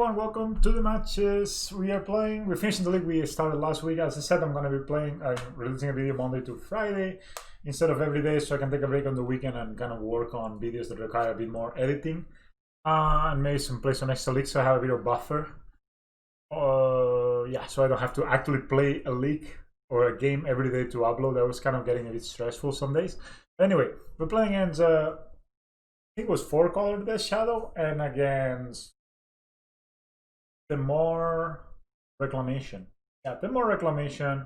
everyone, welcome to the matches. We finished the league we started last week. As I said, I'm going to be releasing a video Monday to Friday instead of every day, so I can take a break on the weekend and kind of work on videos that require a bit more editing. And maybe play some extra leagues so I have a bit of buffer. Yeah, so I don't have to actually play a league or a game every day to upload. That was kind of getting a bit stressful some days. Anyway, we're playing against, I think it was 4-color Death Shadow, and against Temur Reclamation. Yeah, Temur Reclamation.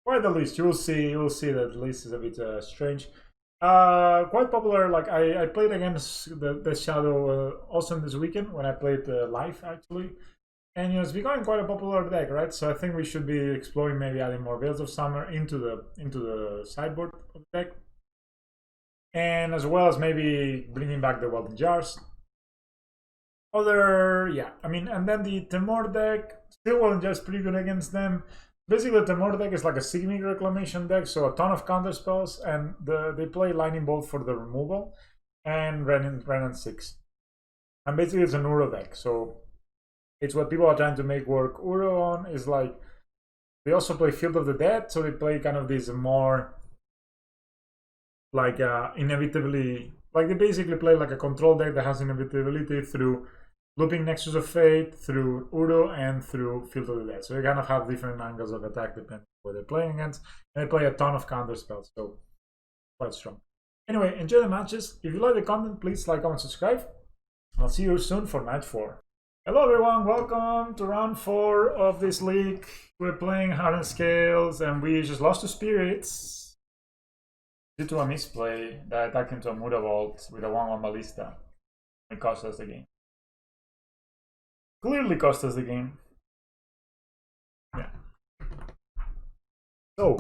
Quite the list. You will see that the list is a bit strange. Quite popular. Like I played against the Shadow also this weekend when I played live actually, and it's becoming quite a popular deck, right? So I think we should be exploring maybe adding more Veils of Summer into the sideboard of the deck, and as well as maybe bringing back the Welding Jars. Yeah, I mean, and then the Temur deck still wasn't just pretty good against them. Basically, the Temur deck is like a Sigmic Reclamation deck, so a ton of counter spells, and they play Lightning Bolt for the removal, and Renin 6. And basically, it's an Uro deck, so it's what people are trying to make work. Uro on is like, they also play Field of the Dead, so they play kind of these more, like, inevitably, like they basically play like a control deck that has inevitability through Looping Nexus of Fate, through Uro, and through Field of the Dead. So they kind of have different angles of attack depending on what they're playing against. And they play a ton of counter spells, so quite strong. Anyway, enjoy the matches. If you like the content, please like, comment, subscribe. I'll see you soon for match 4. Hello everyone, welcome to round 4 of this league. We're playing Hardened Scales, and we just lost to Spirits due to a misplay that attacked into a Muda Vault with a 1-1 Ballista. It cost us the game. Clearly cost us the game. Yeah. So,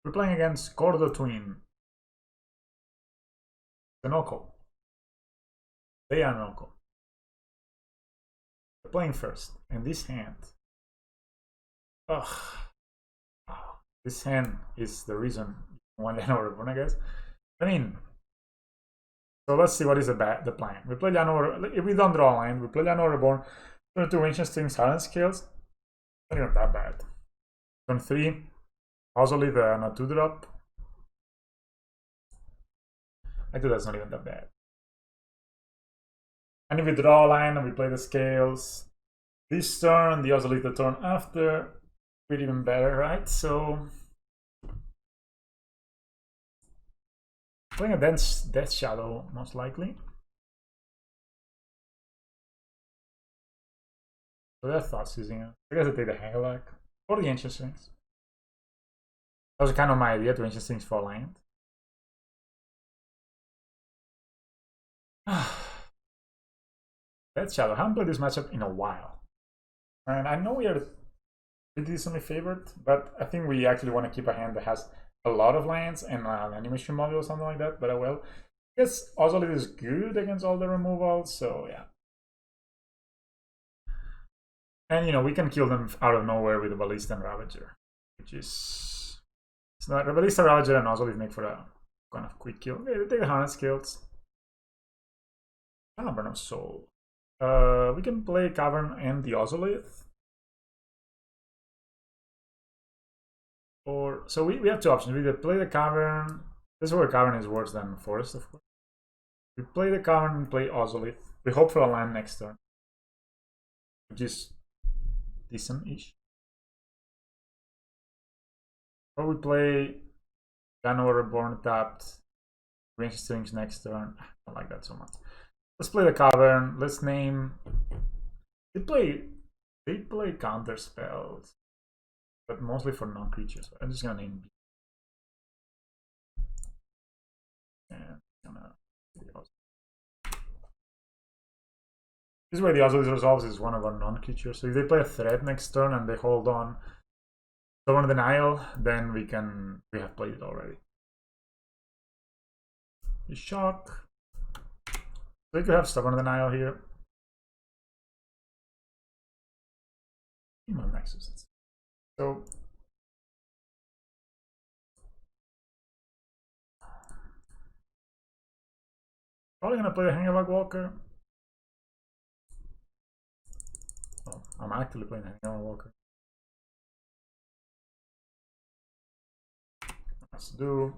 we're playing against Gordo Twin. Tenoko. They are Noko. We're playing first. And this hand. Ugh. Wow. This hand is the reason one Llano Reborn, I guess. I mean, so let's see what is the plan. We play Llano. If we don't draw a land, we play Llano Reborn. Turn 2 Ancient Strings, Hardened Scales. Not even that bad. Turn 3, also leave a 2-drop. Actually, that's not even that bad. And if we draw a line and we play the Scales, this turn, the also leave the turn after, pretty even better, right? So, playing a Death Shadow, most likely. So their thoughts using it. I guess I take the Hangalack or the Ancient Strings. That was kind of my idea, to Ancient Strings for land. Death Shadow. I haven't played this matchup in a while. And I know we are pretty decently favored, but I think we actually want to keep a hand that has a lot of lands and an animation module or something like that. But I will. I guess Ozolith is good against all the removals, so yeah. And, you know, we can kill them out of nowhere with the Ballista and Ravager, which is... It's not... Ballista, Ravager, and Ozolith make for a kind of quick kill. Okay, they take the Hardened Scales. Cavern of Soul. We can play Cavern and the Ozolith. Or... So we have two options. We either play the Cavern... This is where Cavern is worse than Forest, of course. We play the Cavern and play Ozolith. We hope for a land next turn, which is decent-ish. Or we play Llano Reborn tapped, Range Strings next turn. I don't like that so much. Let's play the Cavern. Let's name. They play counter spells, but mostly for non-creatures. I'm just gonna name B. And this is where the Ozolith resolves is one of our non-creatures. So if they play a threat next turn and they hold on Stubborn Denial, then we have played it already. The Shock. So you could have Stubborn Denial here. Nexus. So probably gonna play a Hangback Walker. I'm actually playing Hangover Walker. Let's do.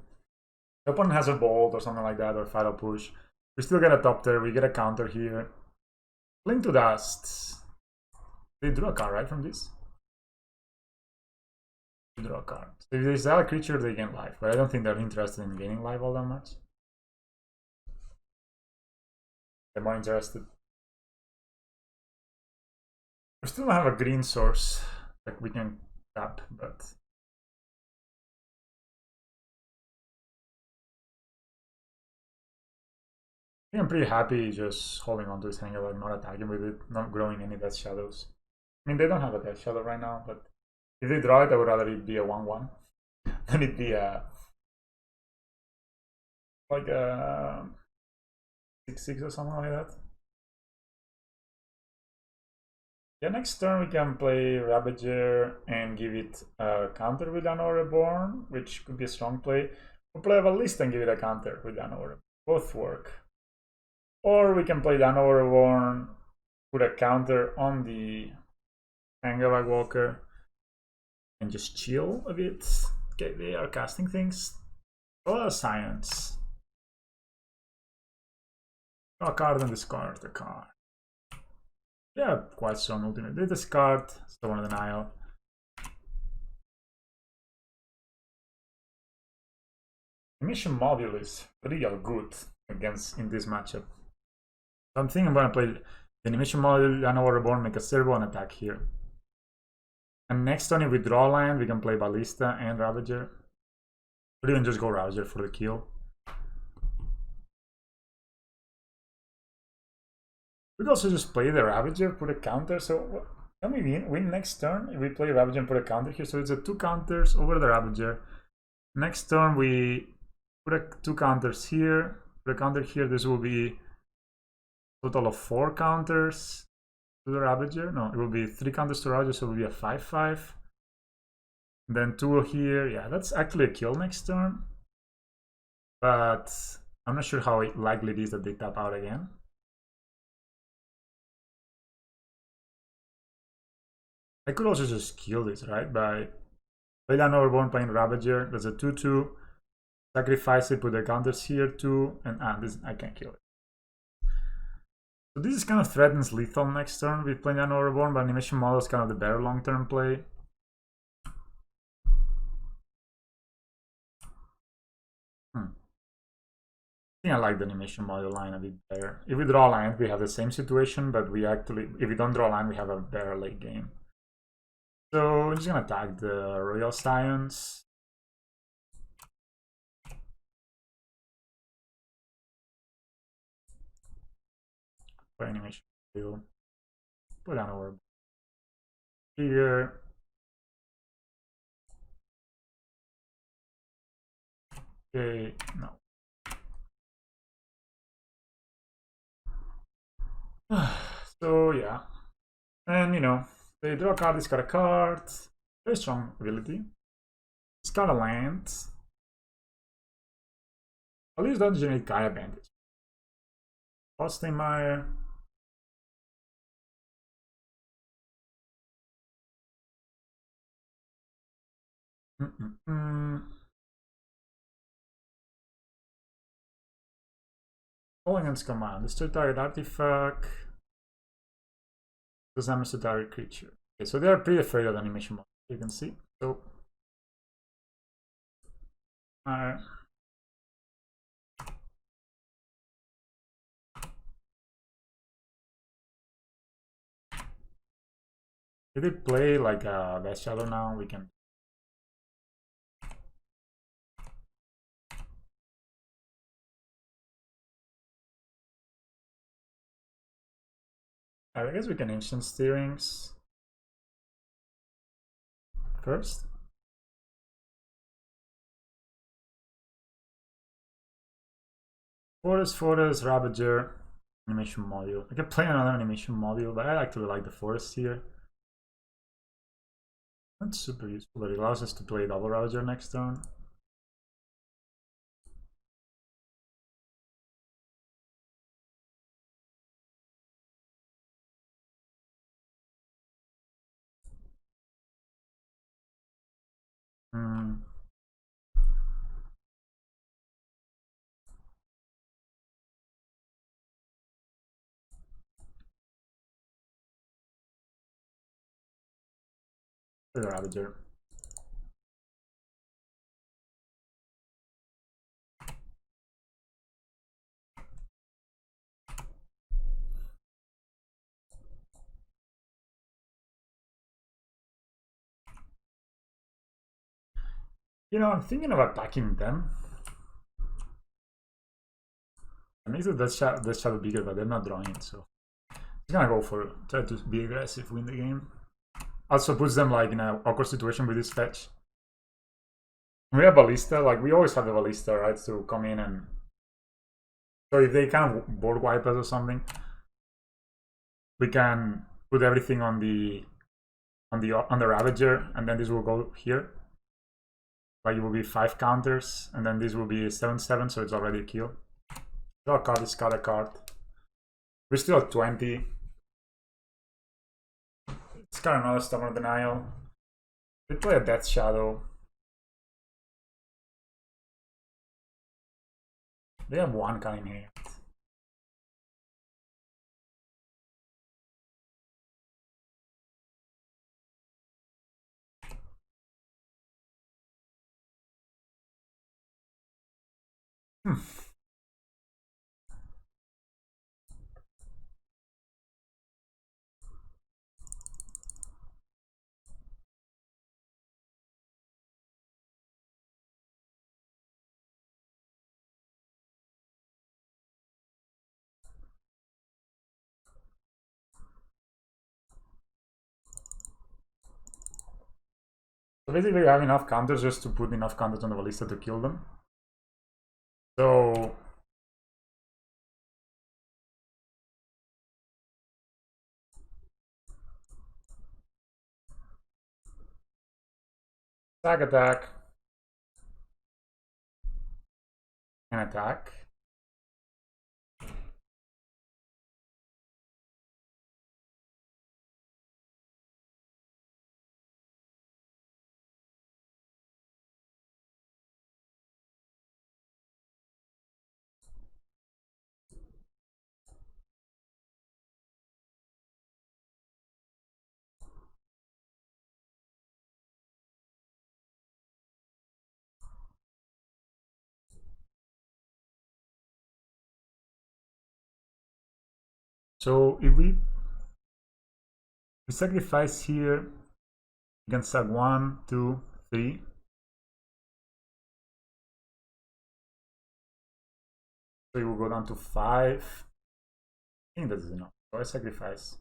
The opponent has a bolt or something like that, or fatal push. We still get a top tier. We get a counter here. Cling to Dust. They drew a card, right, from this? They draw a card. So if they sell a creature, they gain life. But I don't think they're interested in gaining life all that much. They're more interested. We still have a green source that we can tap, but I think I'm pretty happy just holding on to this Hangover, not attacking with it, not growing any Death Shadows. I mean, they don't have a Death Shadow right now, but if they draw it, I would rather it be a 1/1 than it be a like a 6/6 or something like that. Yeah, next turn we can play Ravager and give it a counter with Dano Reborn, which could be a strong play. Or play a Ballista and give it a counter with Dano Reborn. Both work. Or we can play Dano Reborn, put a counter on the Hangover Walker, and just chill a bit. Okay, they are casting things. A lot of science. Draw a card and discard the card. Yeah, quite strong ultimate. They discard, Stubborn Denial. Mission Module is real good against in this matchup. So I'm thinking I'm gonna play the Animation Module, Dano Reborn, make a servo and attack here. And next turn, if we draw land, we can play Ballista and Ravager. Or even just go Ravager for the kill. We could also just play the Ravager, put a counter. So can we win next turn if we play Ravager and put a counter here? So it's a 2 counters over the Ravager. Next turn we put 2 counters here. Put a counter here. This will be a total of 4 counters to the Ravager. No, it will be 3 counters to Ravager, so it will be a 5/5. Then 2 here. Yeah, that's actually a kill next turn. But I'm not sure how likely it is that they tap out again. I could also just kill this, right? By Dano Reborn playing Ravager. There's a 2/2. Sacrifice it, put the counters here too, and this I can't kill it. So this is kind of threatens lethal next turn with playing Dano Reborn, but Animation Model is kind of the better long-term play. I think I like the Animation Model line a bit better. If we draw land, we have the same situation, but we actually, if we don't draw land, we have a better late game. So I'm just gonna attack the Royal Science. Play Animation Model. Put down our here. Okay, no. So yeah, and you know, they draw a card, discard a card. Very strong ability. Discard a land. At least that generate Gaia Bandage. Osteinmeier. All against command. Destroy target artifact. Does damage to target creature. Okay, so they are pretty afraid of animation model, you can see. So if they play like a Death Shadow now, we can. I guess we can Ancient Steerings first. Forest, Ravager, animation module. I can play another animation module, but I actually like the Forest here. That's super useful, but it allows us to play double Ravager next turn. The Ravager. You know, I'm thinking of attacking them. It makes the Death Shadow bigger, but they're not drawing it, so I'm gonna go for try to be aggressive, win the game. Also puts them like in an awkward situation with this fetch. We have Ballista, like we always have the Ballista, right? To come in and so if they kind of board wipe us or something, we can put everything on the Ravager, and then this will go here. Like it will be 5 counters, and then this will be 7/7, so it's already a kill. Draw a card, discard a card. We're still at 20. It's kind of another Stubborn Denial. They play a Death Shadow. They have 1 card in hand. So basically we have enough counters just to put enough counters on the Ballista to kill them. So attack and attack. So if we sacrifice here, we can stack 1, 2, 3. So it will go down to 5. I think that is enough. So I sacrifice.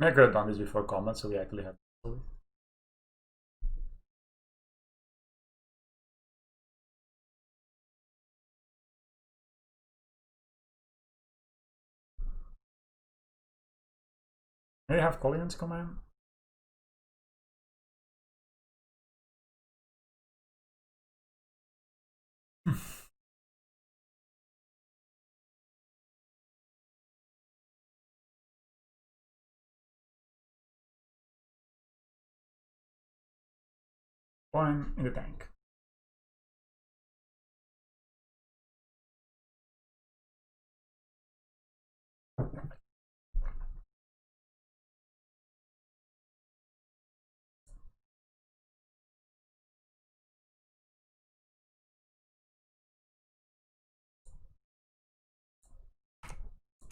I could have done this before combat, so we actually have. May I have Collion's command? Coin in the tank.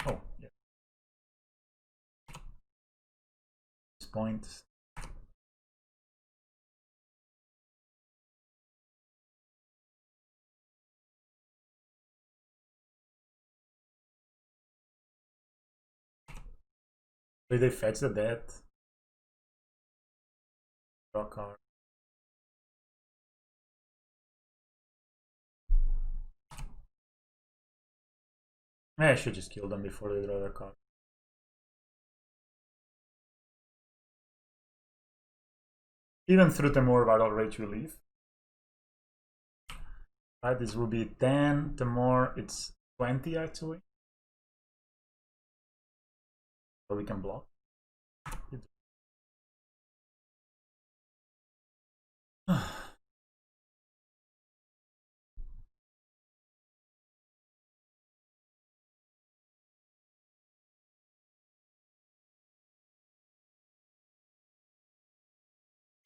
Oh, yeah. This point. Did they fetch the dead? Draw card. I should just kill them before they draw their card. Even through Temur Battle Rage we leave. Right, this will be 10, Temur, it's 20 actually. So we can block.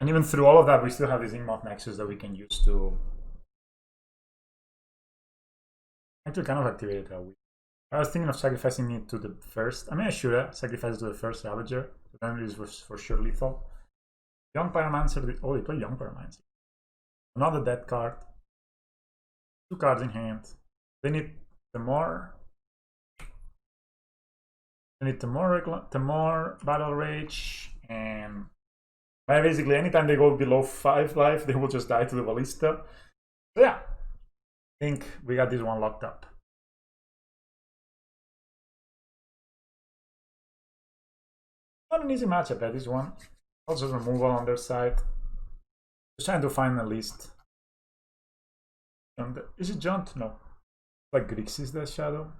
And even through all of that, we still have this Ingmoth Nexus that we can use to actually kind of activate it. I was thinking of sacrificing it to the first. I mean, I should have sacrificed it to the first Ravager. Then it was for sure lethal. Young Pyromancer. Oh, they play Young Pyromancer. Another dead card. 2 cards in hand. They need Temur. They need Temur, Battle Rage, and basically anytime they go below 5 life, they will just die to the Ballista. So yeah, I think we got this one locked up. Not an easy matchup at this one. Also removal on their side. Just trying to find a list. And is it Jaunt? No. Like Grixis that shadow.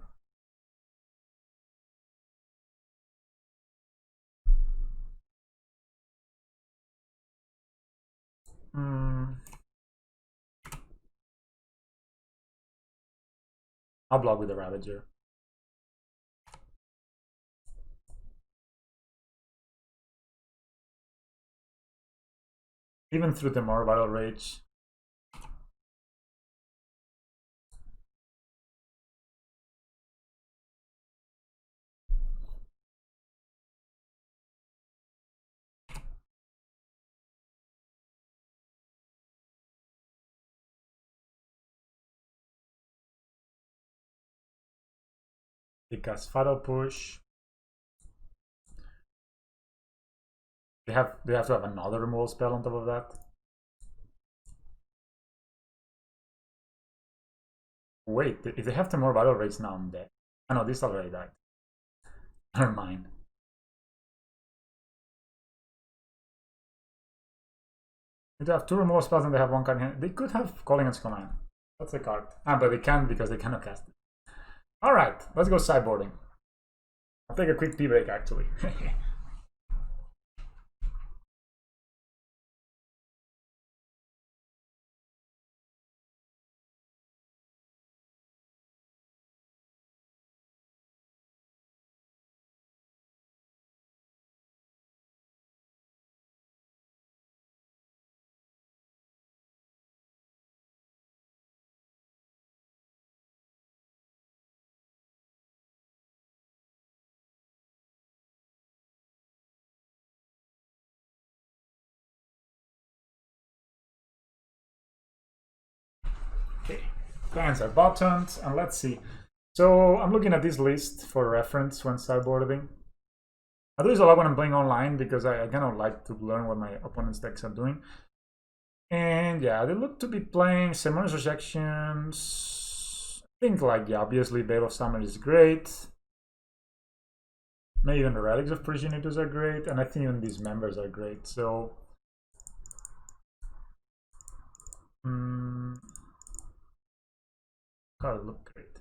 I'll block with the Ravager. Even through the more Battle Rage. They cast Fatal Push. They have to have another removal spell on top of that. Wait, if they have the more Battle Rage now, I'm dead. Oh no, this already died. Never mind. They have 2 removal spells and they have 1 card in hand. They could have Calling its Command. That's a card. But they can't because they cannot cast it. Alright, let's go sideboarding. I'll take a quick tea break actually. Okay, plans are buttoned, and let's see. So I'm looking at this list for reference when sideboarding. I do this a lot when I'm playing online because I kind of like to learn what my opponent's decks are doing. And yeah, they look to be playing Summoner's Rejections. I think, like, yeah, obviously Veil of Summer is great. Maybe even the Relics of Progenitus are great, and I think even these members are great. So cards look great.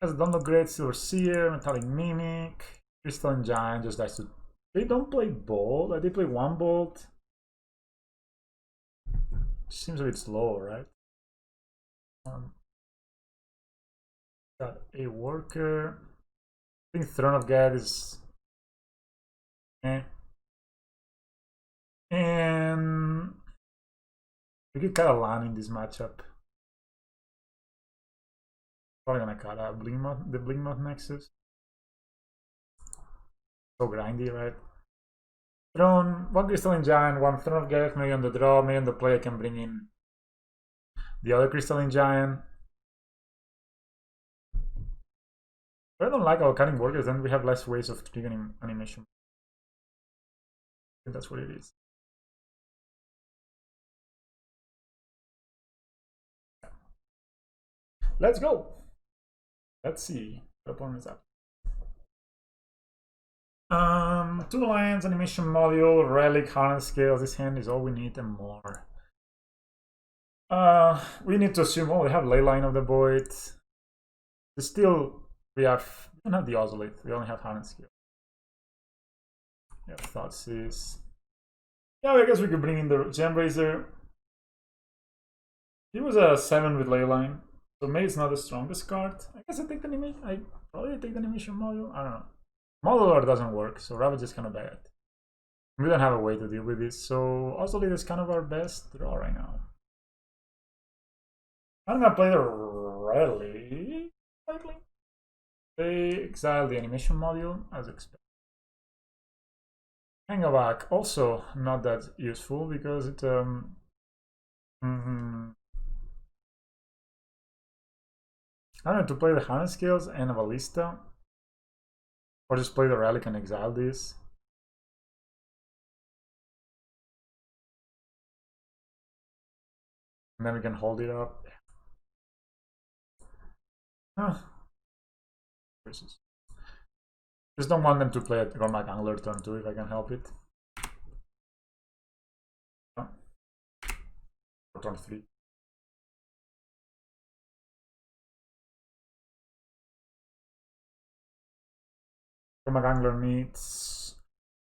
Cards don't look great. Silver Seer, Metallic Mimic, Crystalline Giant just dies to. They don't play Bolt. Like, they play 1 Bolt. Seems a bit slow, right? Got a Worker. I think Throne of God is. And we could cut a land in this matchup. Probably gonna cut out the Blinkmoth Nexus. So grindy, right? Throne, 1 Crystalline Giant, 1 Throne of Gath, maybe on the draw, maybe on the play I can bring in the other Crystalline Giant. But I don't like our cutting workers, then we have less ways of triggering animation. I think that's what it is. Let's go. Let's see what opponent is up. Two lands, animation module, relic, harness scales. This hand is all we need and more. We need to assume, oh, we have Leyline of the Void. We don't have the Ozolith, we only have harness scale. Yeah, Thoughtseize. Yeah, I guess we could bring in the Gembrazer. He was a 7 with Leyline, so maybe it's not the strongest card. I guess I take the animation. I probably take the animation module. I don't know. Modular doesn't work, so Ravage is kind of bad. We don't have a way to deal with this, so Ozolith is kind of our best draw right now. I'm gonna play the Relic. Likely. They exile the animation module as expected. Hangback also not that useful because it I don't know, to play the harness skills and a ballista, or just play the relic and exile this. And then we can hold it up. Just don't want them to play at Gormak Angler turn 2 if I can help it. Or turn 3. Gormak Angler needs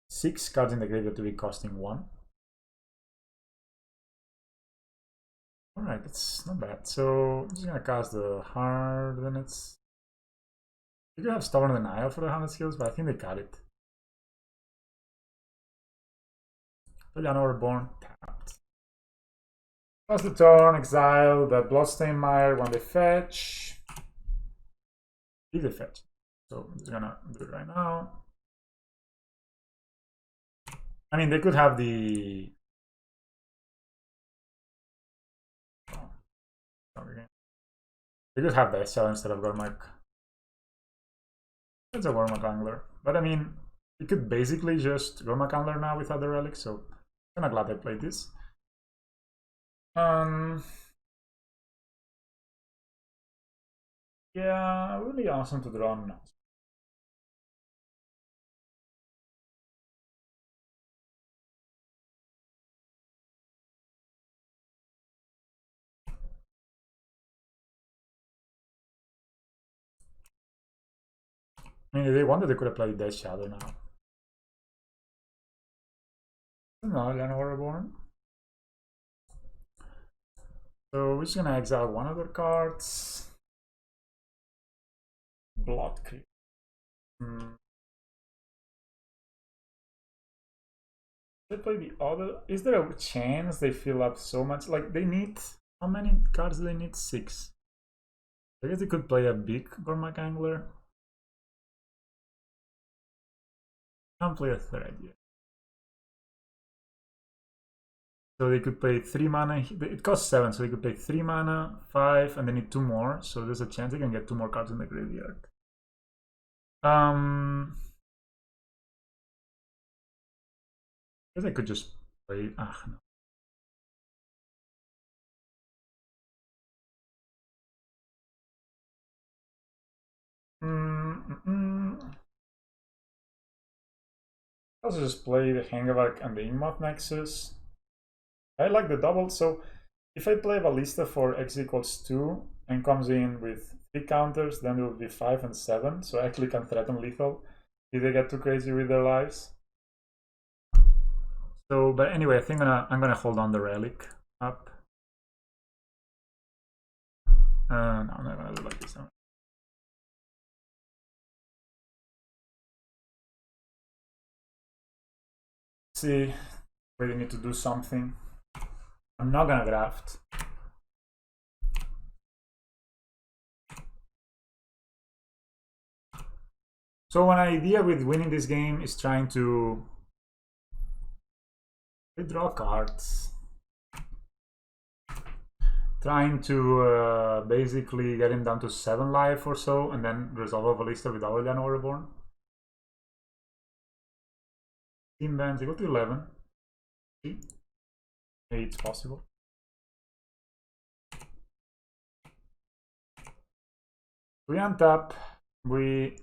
6 cards in the graveyard to be costing 1. Alright, that's not bad. So I'm just gonna cast the Hardened. You could have Stubborn Denial for the 100 skills, but I think they got it. Villano Reborn tapped. Pass the turn, exile the Bloodstained Mire when they fetch. If they fetch. So I'm just gonna do it right now. I mean, they could have the. They could have the SL instead of Gormak. It's a Gormak Angler. But I mean, you could basically just Gormak Angler now without the relic, so I'm kinda glad I played this. Yeah, really awesome to draw now. I mean, if they wanted, they could have played Death Shadow now. No, Llanowar Reborn. So we're just gonna exile one of their cards. Blood Creep. They play the other. Is there a chance they fill up so much? Like they need, how many cards do they need? 6. I guess they could play a big Gormak Angler. Can't play a thread yet. So they could play 3 mana. It costs 7, so they could play 3 mana, 5, and they need 2 more. So there's a chance they can get 2 more cards in the graveyard. I guess I could just play. No. I'll just play the Hangavac and the Inmoth Nexus. I like the double, so if I play Ballista for x equals 2 and comes in with 3 counters, then it will be 5 and 7, so I actually can threaten lethal if they get too crazy with their lives. So, but anyway, I think I'm gonna hold on the relic up. No, I'm not gonna do like this. See, really need to do something. I'm not gonna graft. So one idea with winning this game is trying to draw cards. Trying to basically get him down to 7 life or so, and then resolve a Ballista without Llanowar Reborn. Team bands equal to 11. See? Maybe it's possible. We untap, we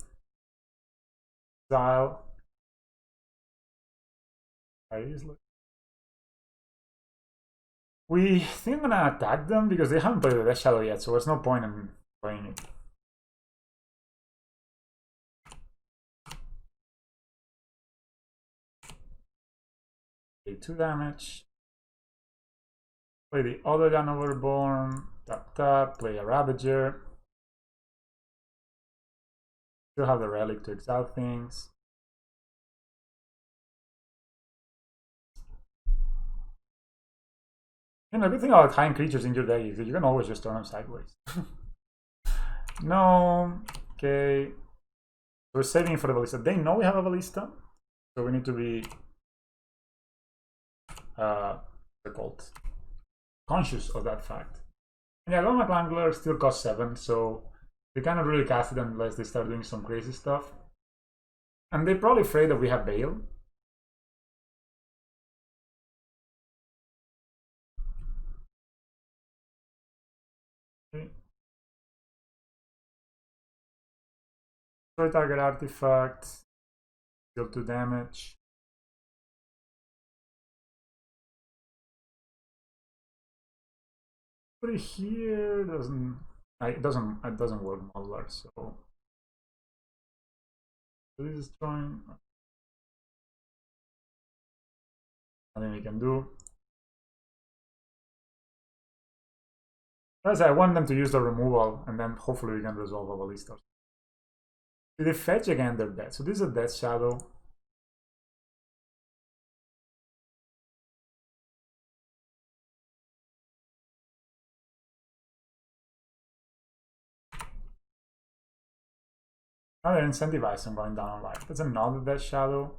exile We think I'm gonna attack them because they haven't played the Death Shadow yet, so there's no point in playing it. Okay, 2 damage. Play the other Gun Overborn. Tap tap. Play a Ravager. Still have the Relic to exile things. And the good thing about high creatures in your deck is that you can always just turn them sideways. No. Okay. We're saving for the Ballista. They know we have a Ballista, so we need to be conscious of that fact. And yeah, Loma Clangler still costs 7, so they cannot really cast it unless they start doing some crazy stuff. And they're probably afraid that we have Bale. Okay. Destroy target artifact. Deal 2 damage. Put it here. It doesn't work modular, so this is trying. Nothing we can do. As I want them to use the removal, and then hopefully we can resolve a Ballista. If they fetch again, they're dead. So this is a Death Shadow. Now they're incentivized on going down on life. That's another Death Shadow.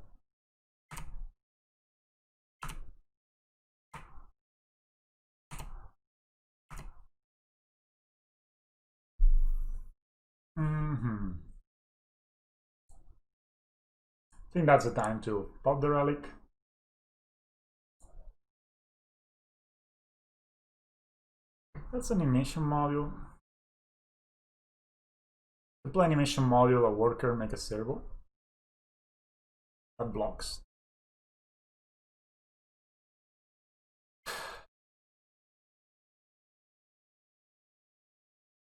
I think that's the time to pop the Relic. That's an animation module. To play animation module, a worker, make a servo. That blocks.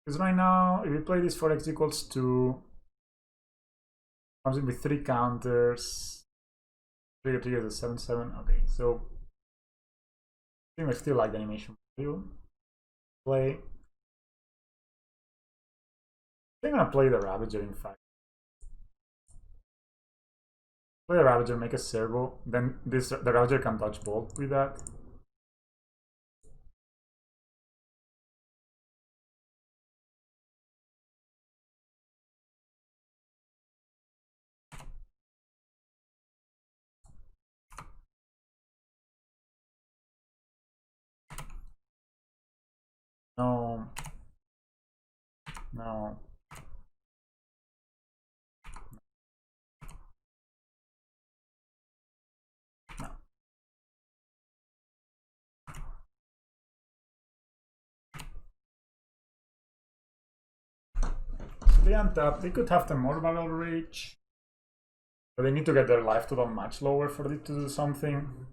Because right now, if we play this for x equals 2, comes in with 3 counters. Trigger is a 7/7. Okay, so I think I still like the animation module. Play. I think I'm gonna play the Ravager, in fact. Play the Ravager, make a servo. Then the Ravager can dodge bolt with that. No. No. No. So they untap. They could have the more Battle Rage. But they need to get their life total much lower for it to do something.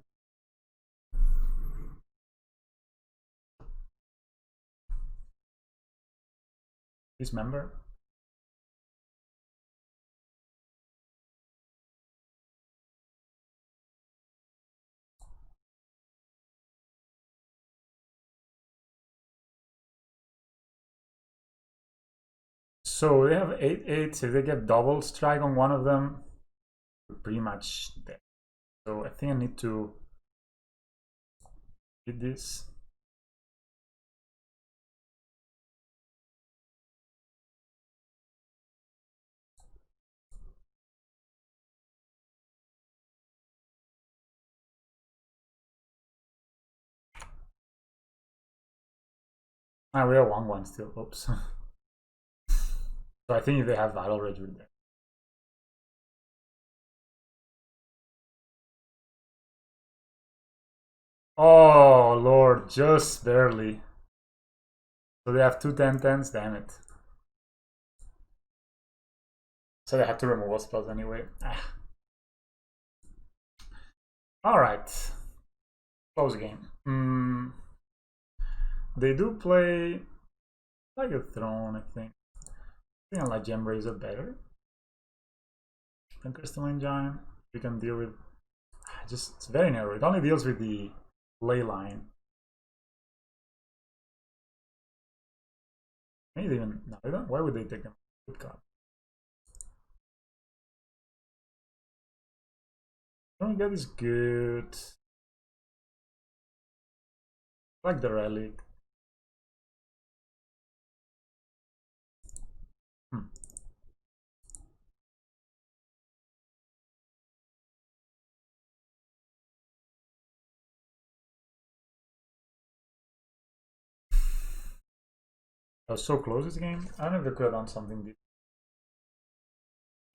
Dismember. So they have 8/8. If they get double strike on one of them, we're pretty much dead. So I think I need to hit this. Ah, we have 1/1 still. Oops. So I think if they have Battle Rage, we're dead. Oh, Lord, just barely. So they have 2 10/10s, damn it. So they have to remove spells anyway. Ah. All right. Close game. They do play like a throne, I think. I think I like Gem Razor better than Crystalline Giant. We can deal with just it's very narrow. It only deals with the ley line. Maybe even no, they don't. Why would they take them? Good card. Don't get is good. I like the relic. Hmm. I was so close this game. I don't know if they could have done something different.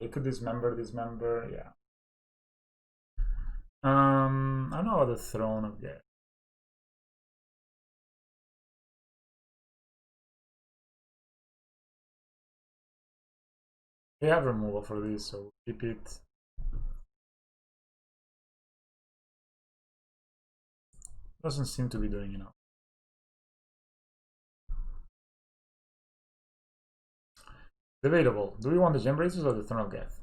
They could dismember, yeah. I don't know about the throne of Death. They have removal for this, so keep it. Doesn't seem to be doing enough. Debatable. Do we want the Gem Razors or the Throne of Death?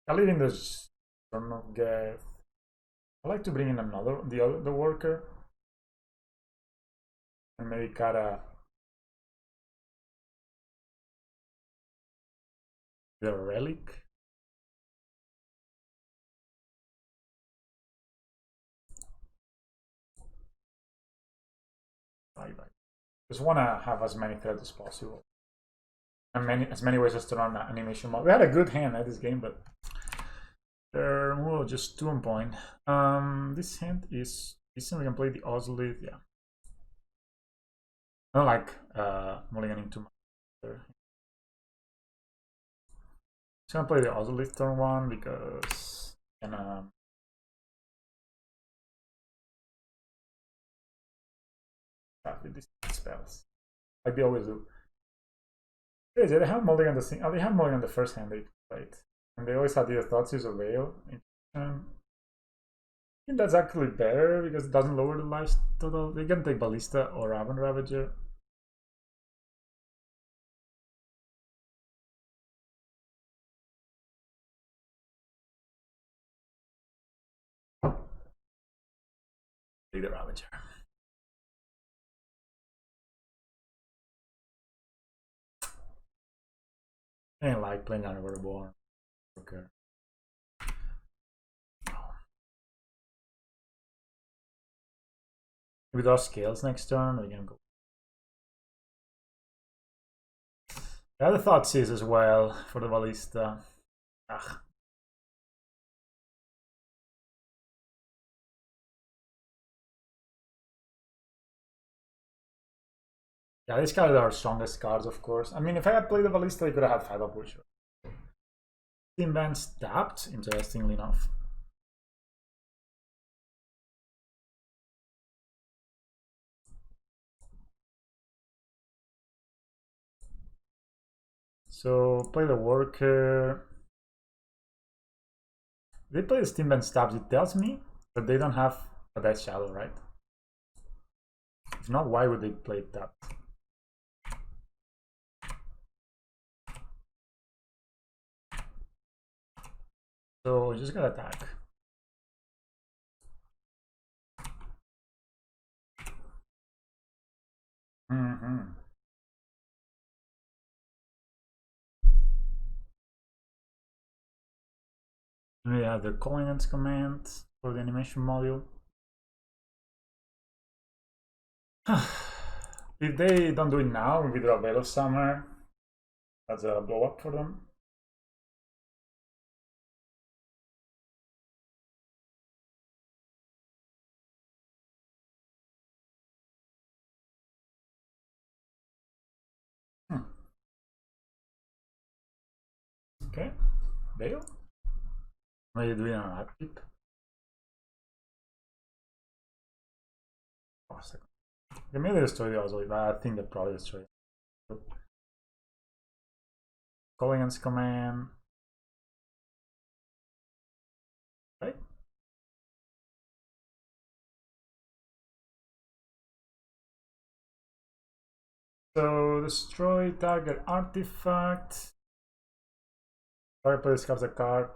I leave in the Throne of Death. I like to bring in the worker, and maybe cut the relic. I just want to have as many threats as possible, and as many ways as to run animation mod. We had a good hand at this game, but they're just 2 on point. This hand is decent. We can play the Ozolith, yeah. I don't like mulliganing too much. Just gonna play the Ozolith turn 1 because with these spells like they always do. Crazy, they have mulligan they have mulligan the first hand they played, and they always had the Thoughtseize of Veil. I think that's actually better because it doesn't lower the life total. They can take Ballista or Raven Ravager. Take the Ravager. I didn't like playing Untitled Okay. With our scales next turn, we can go. The other Thoughtseize as well for the Ballista. Ugh. Yeah, these cards are our strongest cards, of course. I mean, if I had played the Ballista, I could have had 5 up for sure. Steam Band's tapped, interestingly enough. So play the worker. They play the Steam Band Stabs. It tells me that they don't have a Death Shadow, right? If not, why would they play that? So just gotta attack. We have the Covenant's command for the animation module. If they don't do it now, we draw Veil of Summer. That's a blow up for them. Okay, Veil. What are you doing on upkeep? Oh, second. They may destroy the Ozolith, but I think they probably destroy it. Covenant's command. So destroy target artifact. Target player discards a card.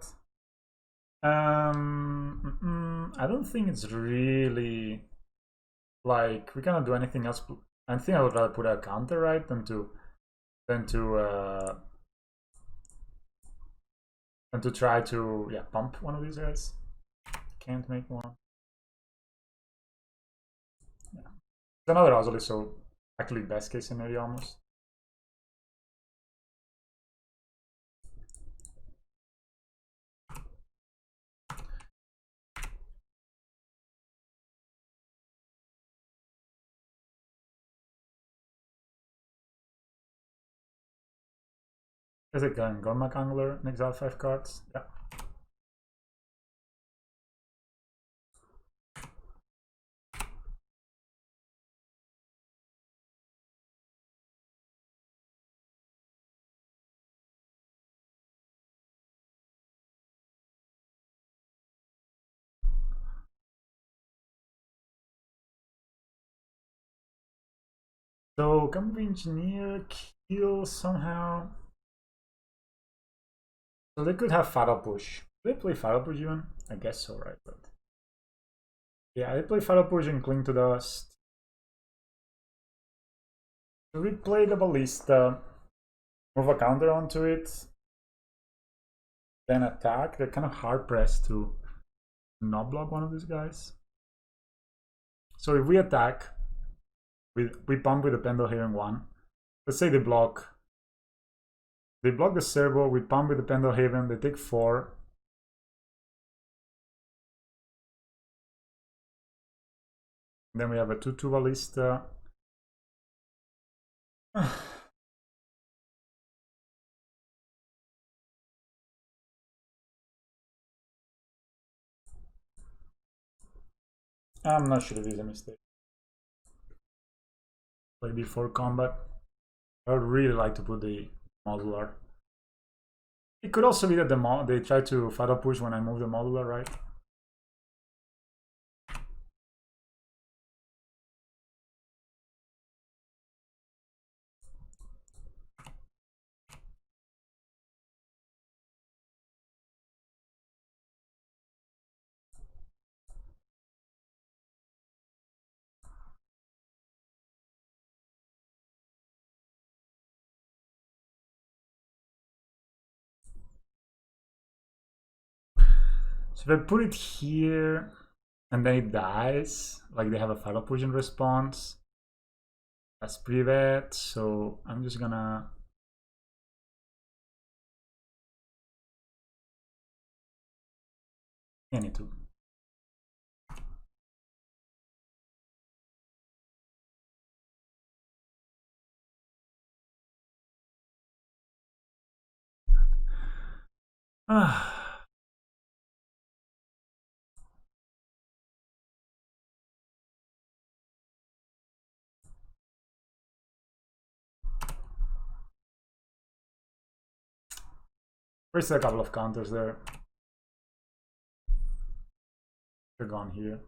I don't think it's really like we cannot do anything else. I think I would rather put a counter, right, than to try to pump one of these guys. Can't make one. Yeah. It's another Ozzy, so actually best case scenario almost. Is it going Gormak Angler and exile 5 cards? Yeah. So can we engineer kill somehow? So they could have Fatal Push. Do they play Fatal Push even? I guess so, right? But yeah, they play Fatal Push and Cling to Dust. So we play the Ballista, move a counter onto it, then attack. They're kind of hard pressed to not block one of these guys. So if we attack, we pump with the Pendelhaven 1. Let's say they block the Servo, we pump with the Pendelhaven, they take 4. Then we have a 2-2 Ballista. I'm not sure if it's a mistake. Play before combat. I would really like to put the modular. It could also be that they try to Fatal Push when I move the modular, right? So if I put it here and then it dies, like they have a Fatal Push in response, that's pretty bad. So I'm just gonna I need to. There's a couple of counters there. They're gone here.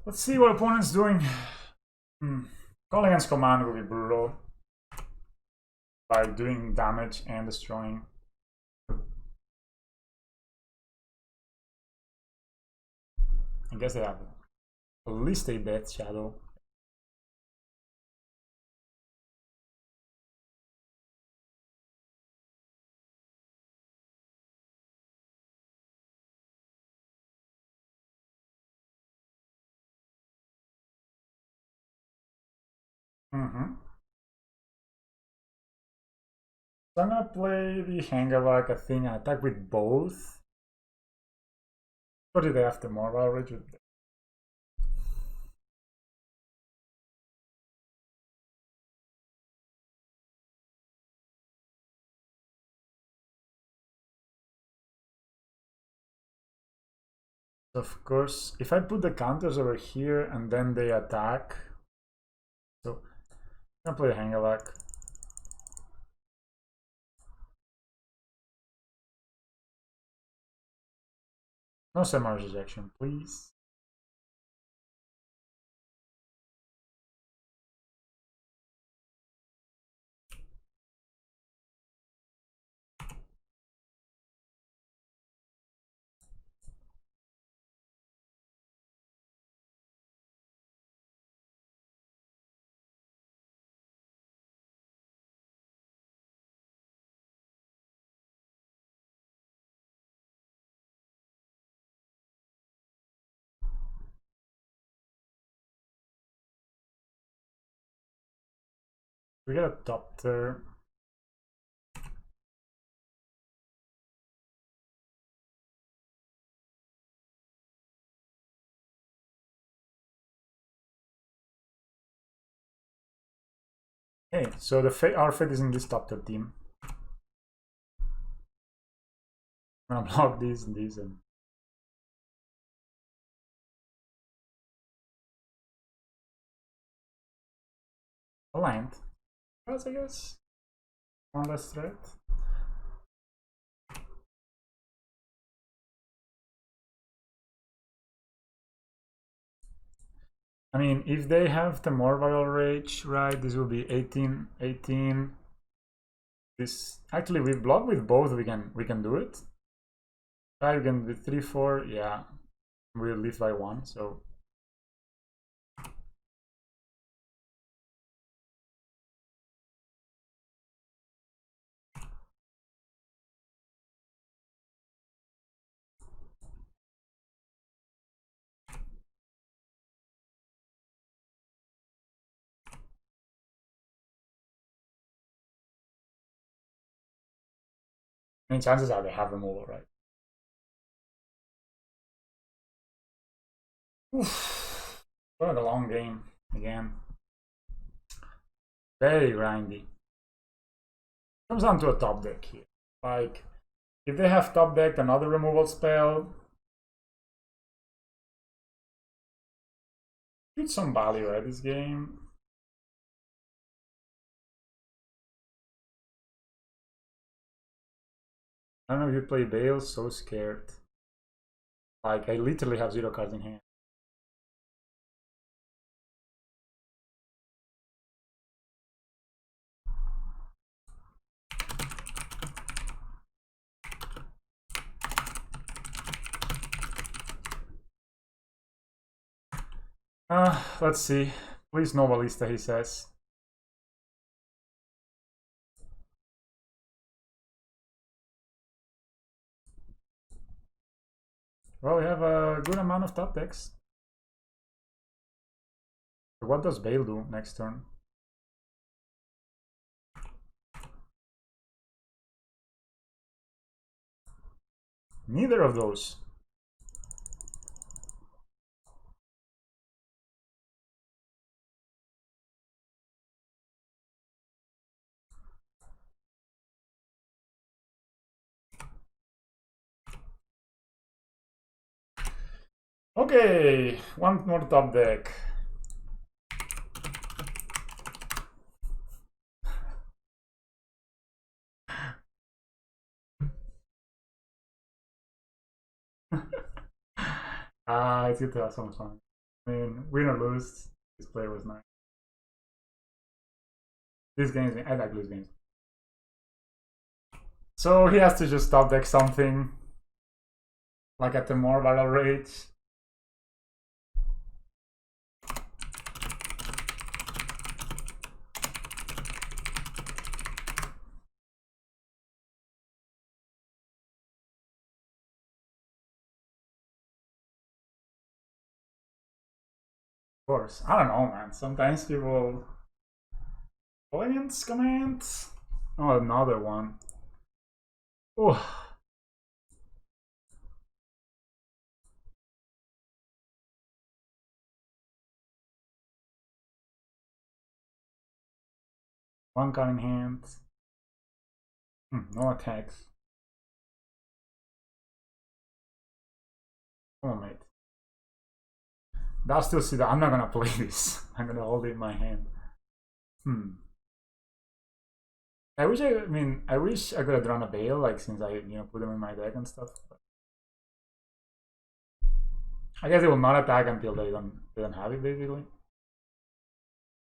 Let's see what opponent's doing. Calling against command will be brutal. By doing damage and destroying. I guess they have at least a Death Shadow. So I'm gonna play the Hangavak, I think, and attack with both. What did they have Temur already? Of course, if I put the counters over here and then they attack, so I'm gonna play Hangavak. No Samar rejection, please. We got a top there. Okay, so our fate is in this top tier team. I'm gonna block these and these and a land. I guess. One less threat. I mean, if they have the more viral rage, right, this will be 18, 18. This actually we block with both, we can do it. Right, we can do 3, 4, yeah. We'll leave by 1, so I mean chances are they have removal, right? Oof. What a long game again. Very grindy. Comes down to a top deck here. Like, if they have top decked another removal spell, get some value at this game. I don't know if you play Bale, so scared. Like, I literally have 0 cards in hand. Let's see. Please no ballista, he says. Well, we have a good amount of top decks. What does Bale do next turn? Neither of those. Okay, one more top deck. It's good to have some fun. I mean, win or lose, this player was nice. These games, I like lose games. So he has to just top deck something, like at the more viral rage. Of course, I don't know, man. Sometimes people commands. Oh, another one. Oh. One card in hand. No attacks. Come on, mate. I'll still see that. I'm not gonna play this. I'm gonna hold it in my hand. I wish I could have drawn a Bale, like, since I, put them in my deck and stuff. But I guess they will not attack until they don't have it, basically.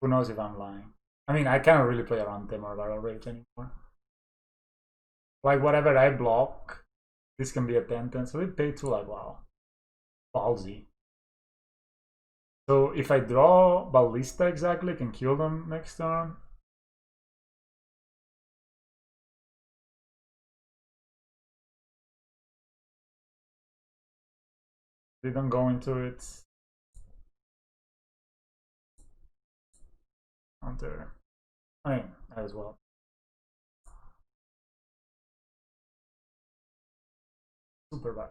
Who knows if I'm lying? I mean, I cannot really play around Temur Barrel Rage anymore. Like, whatever I block, this can be a 10-10, so they pay 2, like, wow. Ballsy. So if I draw Ballista exactly, I can kill them next turn. They don't go into it. Counter. I mean, as well. Super bad.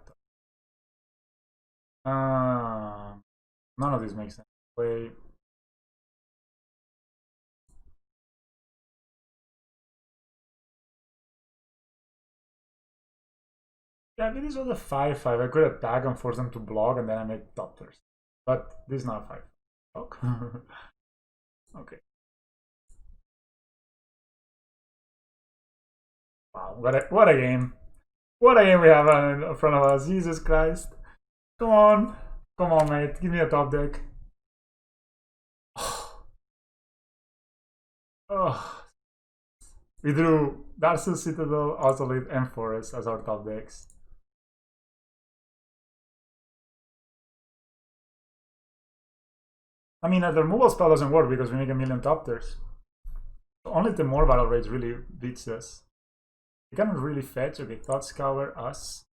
None of this makes sense. Wait. Yeah, if this was a 5-5, I could attack and force them to block, and then I make doctors. But this is not a 5. Block. Okay. Wow, what a game. What a game we have in front of us. Jesus Christ. Come on. Come on, mate. Give me a top deck. Oh. We drew Darcy, Citadel, Ozolith, and Forest as our top decks. I mean, the removal spell doesn't work because we make a million Topters. Only the more Battle Rage really beats us. We cannot really fetch. Okay, Thought Scour, us.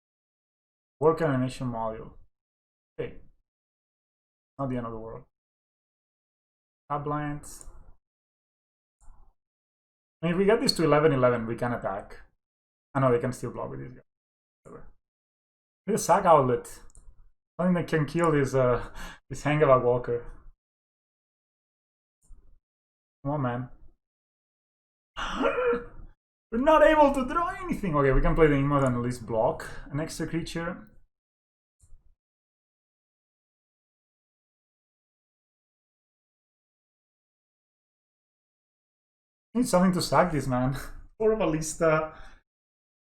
Work Animation Module. Okay. Not the end of the world. Blind. I mean, if we get this to 11-11, we can attack. I know they can still block with these guys. Whatever. This Sack Outlet. Something that can kill this Hangavag Walker. Come on, man. We're not able to draw anything. Okay, we can play the emote and at least block an extra creature. Need something to sack this, man. Or a ballista.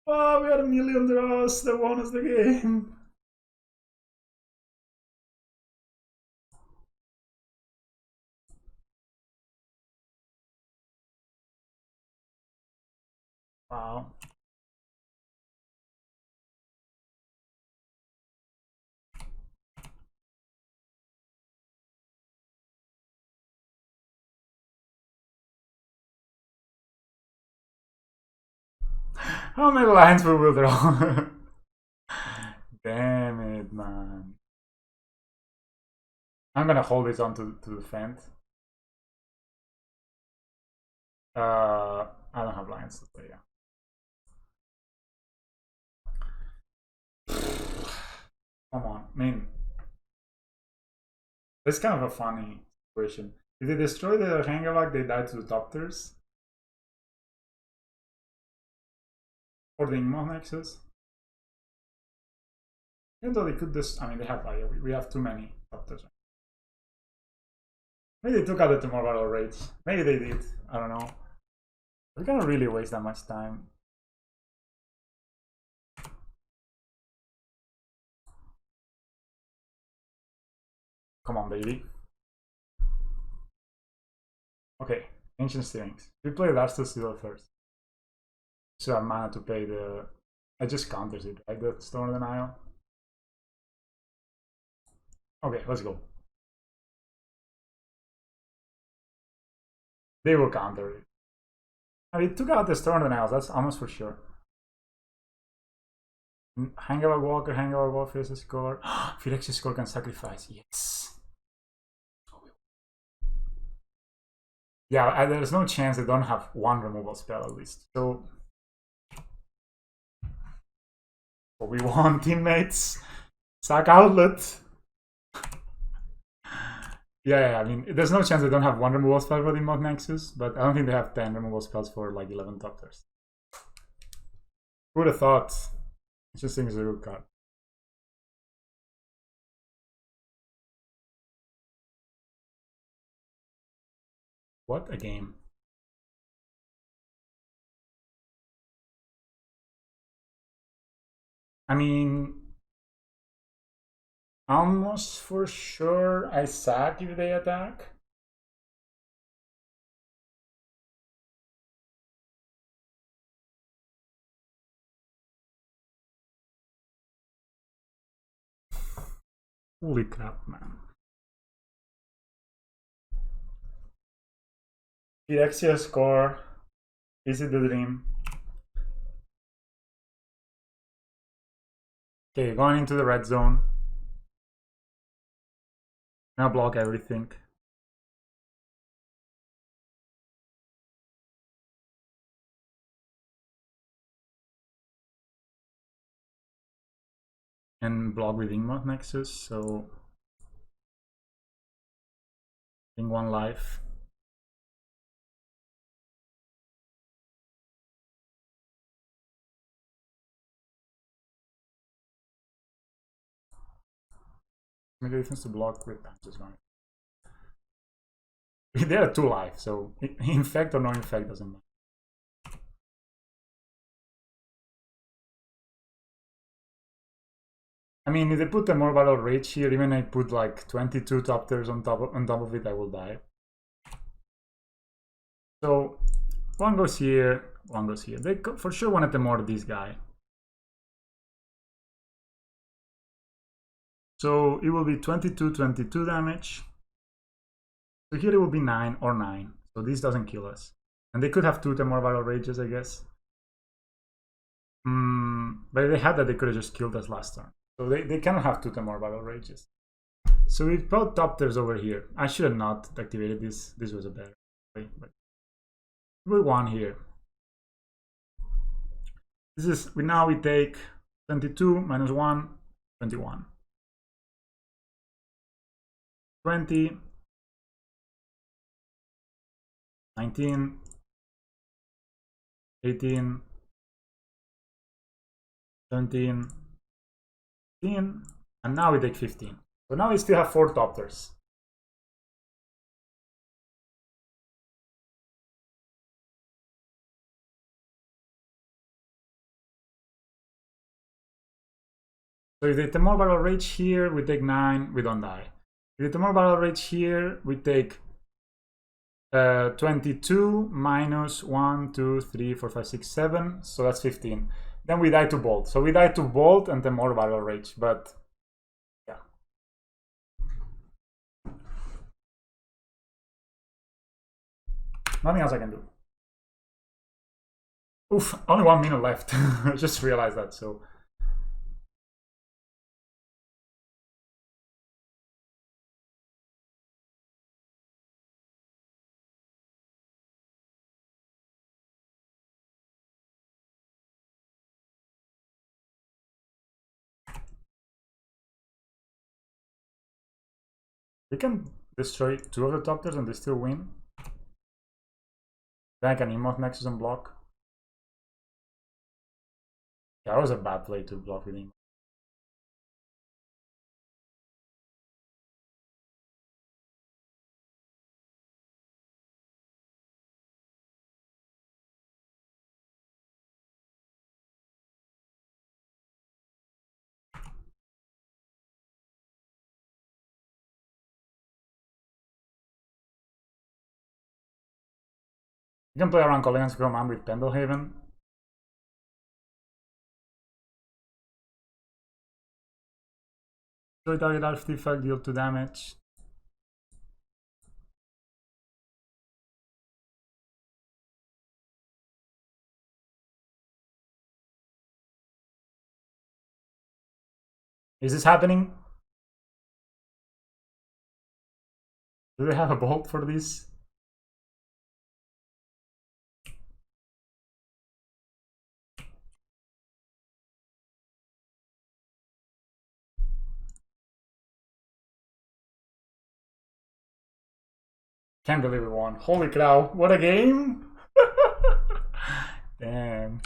Oh, we had a million draws that won us the game. Wow. How many lines we will draw? Damn it, man. I'm gonna hold this on to defend. I don't have lines to play, yeah. Come on, I mean, it's kind of a funny situation. If they destroy the Hangavak, they die to the Topters. Or the Immo Nexus. Even though they could just, I mean, they have, we have too many Topters. Maybe they took out the Temur Battle Rage. Maybe they did, I don't know. We're gonna really waste that much time. Come on, baby. Okay, Ancient Steerings. We play Darkstar Seal first. So I have mana to pay the... I just counters it, right? The Storm Denial. Okay, let's go. They will counter it. I mean, it took out the Storm Denials, that's almost for sure. Hangavak Walker, Phyrexian Score. Phyrexian Score can sacrifice, yes. Yeah, there's no chance they don't have one removal spell at least. So what we want, teammates. Sack Outlet. Yeah, I mean, there's no chance they don't have one removal spell for the Mod Nexus, but I don't think they have 10 removal spells for like 11 Topters. Who would have thought? It just seems a good card. What a game. I mean, almost for sure I sack if they attack. Holy crap, man. Phyrexian Score. Is it the dream? Okay, going into the red zone. Now block everything. and block with Ingmoth Nexus, so in 1 life. Maybe defense to block with Panzer's one. They are 2 life, so infect or no infect doesn't matter. I mean, if they put a more battle rage here, even if I put like 22 chapters on top of it, I will die. So 1 goes here, 1 goes here. They for sure wanted to more this guy. So it will be 22 damage. So here it will be 9 or 9. So this doesn't kill us. And they could have 2 Temur battle rages, I guess. But if they had that, they could have just killed us last turn. So they cannot have 2 Temur battle rages. So we put chapters over here. I should have not activated this. This was a better way. But we put 1 here. This is now we take 22 minus 1, 21. 20, 19, 18, 17, 15, and now we take 15. So now we still have 4 chapters. So if they Temur battle rage here, we take 9, we don't die. If they Temur battle rage here, we take 22 minus 1, 2, 3, 4, 5, 6, 7. So that's 15. Then we die to Bolt. So we die to Bolt and Temur battle rage. But yeah. Nothing else I can do. Oof, only 1 minute left. I just realized that, so. We can destroy 2 of the chapters and they still win. Then I can emote Nexus and block. Yeah, that was a bad play to block with him. You can play around Colligan's command with Pendlehaven. Destroy target artifact, deal 2 damage. Is this happening? Do they have a bolt for this? Can't believe we won. Holy cow, what a game! Damn.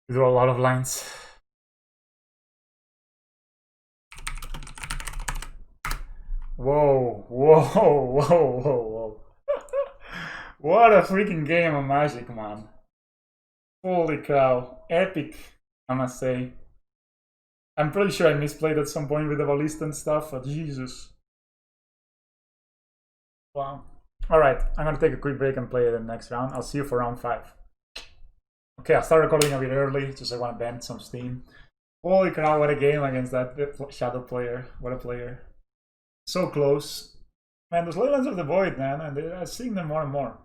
These are a lot of lines. Whoa, whoa, whoa, whoa, whoa. What a freaking game of Magic, man. Holy cow. Epic, I must say. I'm pretty sure I misplayed at some point with the ballista and stuff, but Jesus. Wow. Alright, I'm gonna take a quick break and play the next round. I'll see you for round 5. Okay, I'll start recording a bit early, just I want to vent some steam. Holy cow, what a game against that Shadow player. What a player. So close. Man, those Leylands of the Void, man, and I'm seeing them more and more.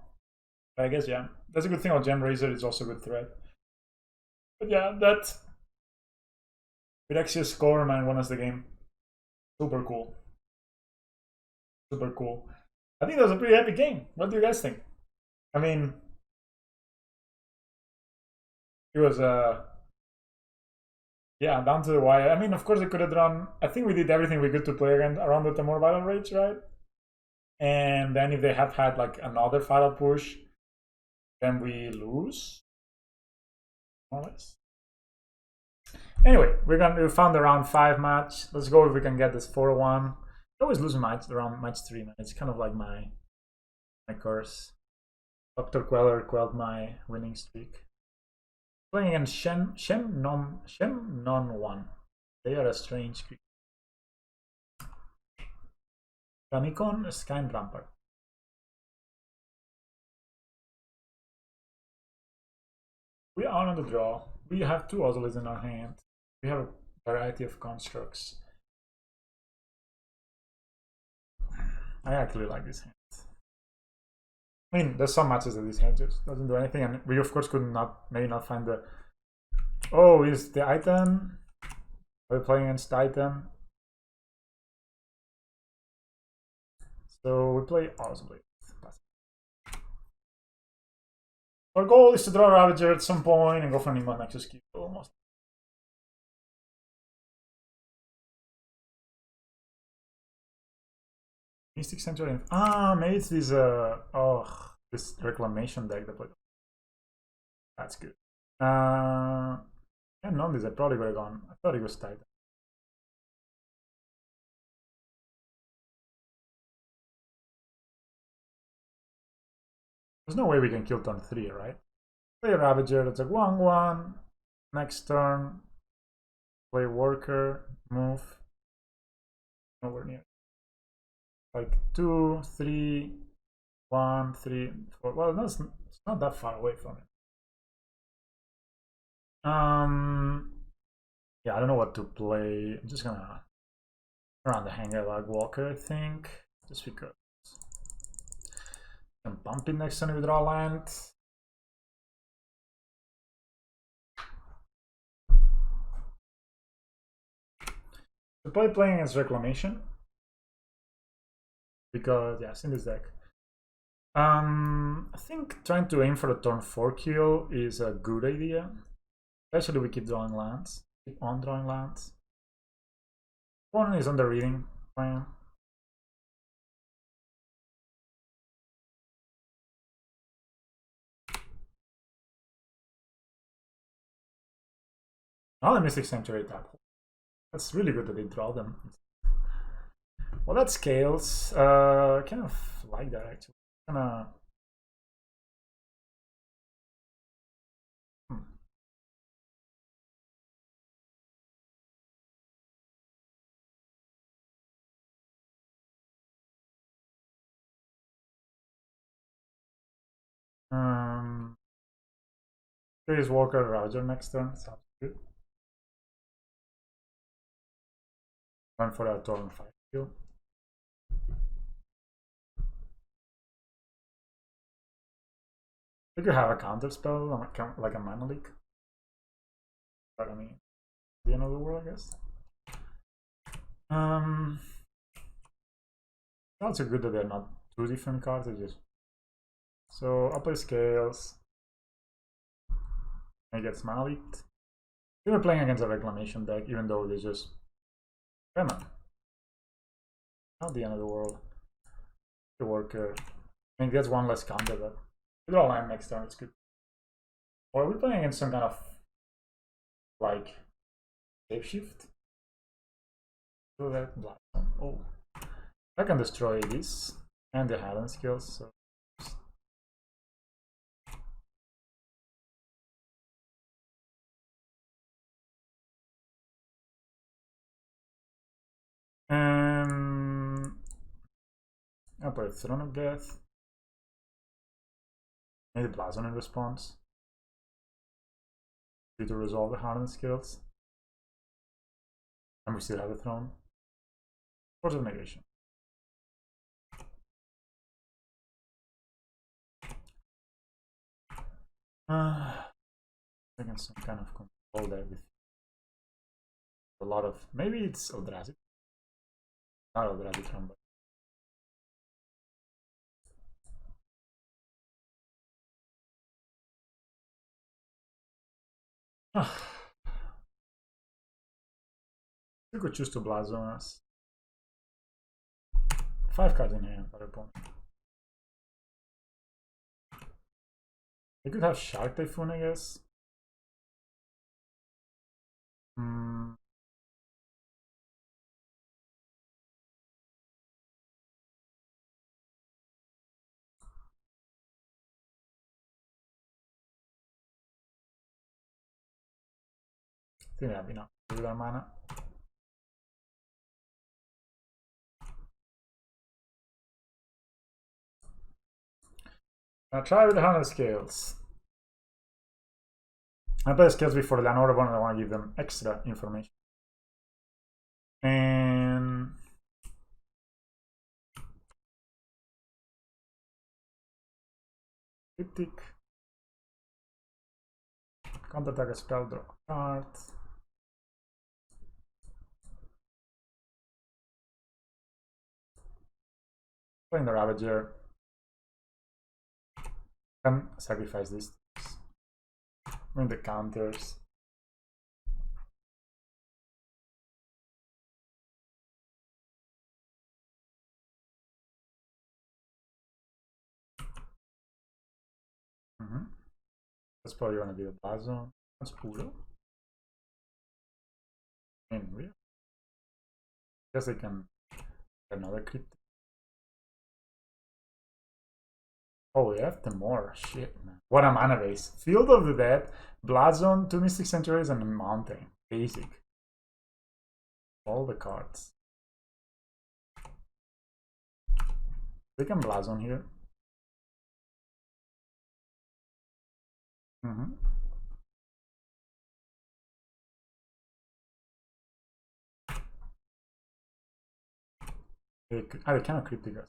But I guess, yeah. that's a good thing about Gem Razor. It's also a good threat. But yeah, that Virexia's score, man, won us the game. Super cool. Super cool. I think that was a pretty epic game. What do you guys think? I mean, it was yeah, down to the wire. I mean, of course, they could have drawn. I think we did everything we could to play again around the Temur Battle Rage, right? And then if they had had like another final push, then we lose. More or less. Anyway, we found the round 5 match. Let's go if we can get this 4-1. I always lose around match 3, man. It's kind of like my curse. Dr. Queller quelled my winning streak. Playing against Shem Non 1. They are a strange creature. Ramikon, Sky and Rampart. We are on the draw. We have 2 Ozolits in our hand. We have a variety of constructs. I actually like this hand. I mean, there's some matches that this hand just doesn't do anything, and we of course could maybe not find the. Oh, is the item? Are we playing against the item? So we play Ozolite. Our goal is to draw Ravager at some point and go for an Nemo Nexus Q almost. Mystic Sanctuary. Ah, maybe it's this this Reclamation deck that played. That's good. I hadn't known this, I probably would have gone. I thought it was tight. There's no way we can kill turn 3, right? Play a Ravager, that's a 1-1. Next turn, play Worker, move. Nowhere near. Like 2, 3, 1, 3, 4. Well, no, it's not that far away from it. Yeah, I don't know what to play. I'm just gonna around the hanger like Walker, I think. Just because. I'm bumping next turn with draw land. To play playing against Reclamation. Because yeah, I've seen this deck. I think trying to aim for a turn 4 kill is a good idea. Especially we keep drawing lands. Keep on drawing lands. One is on the reading plan. Now the Mystic Sanctuary tap. That's really good that they draw them. Well, that scales. Kind of like that actually. Kinda. There's Walker Roger next turn. Sounds good. Going for a turn 5 kill. You could have a counter spell like a mana leak. But I mean, the end of the world, I guess. It's also good that they're not 2 different cards. They just so I'll play Scales. And he gets mana leaked. We were playing against a Reclamation deck, even though they just Venom. Not the end of the world. The Worker. I mean, gets 1 less counter, but we draw line next turn, it's good. Or are we playing against some kind of like shapeshift? Do that black one. Oh. I can destroy this and the Hardened skills, so I'll play Throne of Death. Maybe Blazon in response. To resolve the Hardened skills. And we still have the Throne. Force of Negation. Taking some kind of control there with a lot of, maybe it's Eldrazi. Not Eldrazi from, but you could choose to blazon us. 5 cards in hand for opponent. They could have Shark Typhoon, I guess. I think they have enough with our mana. Now try with the 100 scales. I play scales before the another one, and I want to give them extra information. And cryptic. Counter attack a spell, draw a card. Playing the Ravager. Can sacrifice this. Win the counters. That's probably going to be the blazon. That's Puro. And we guess I can get another cryptic. Oh, we have Temur. Shit, man. What a mana base. Field of the Dead, Blazon, 2 Mystic Sanctuaries, and a Mountain. Basic. All the cards. We can Blazon here. They cannot cryptic us.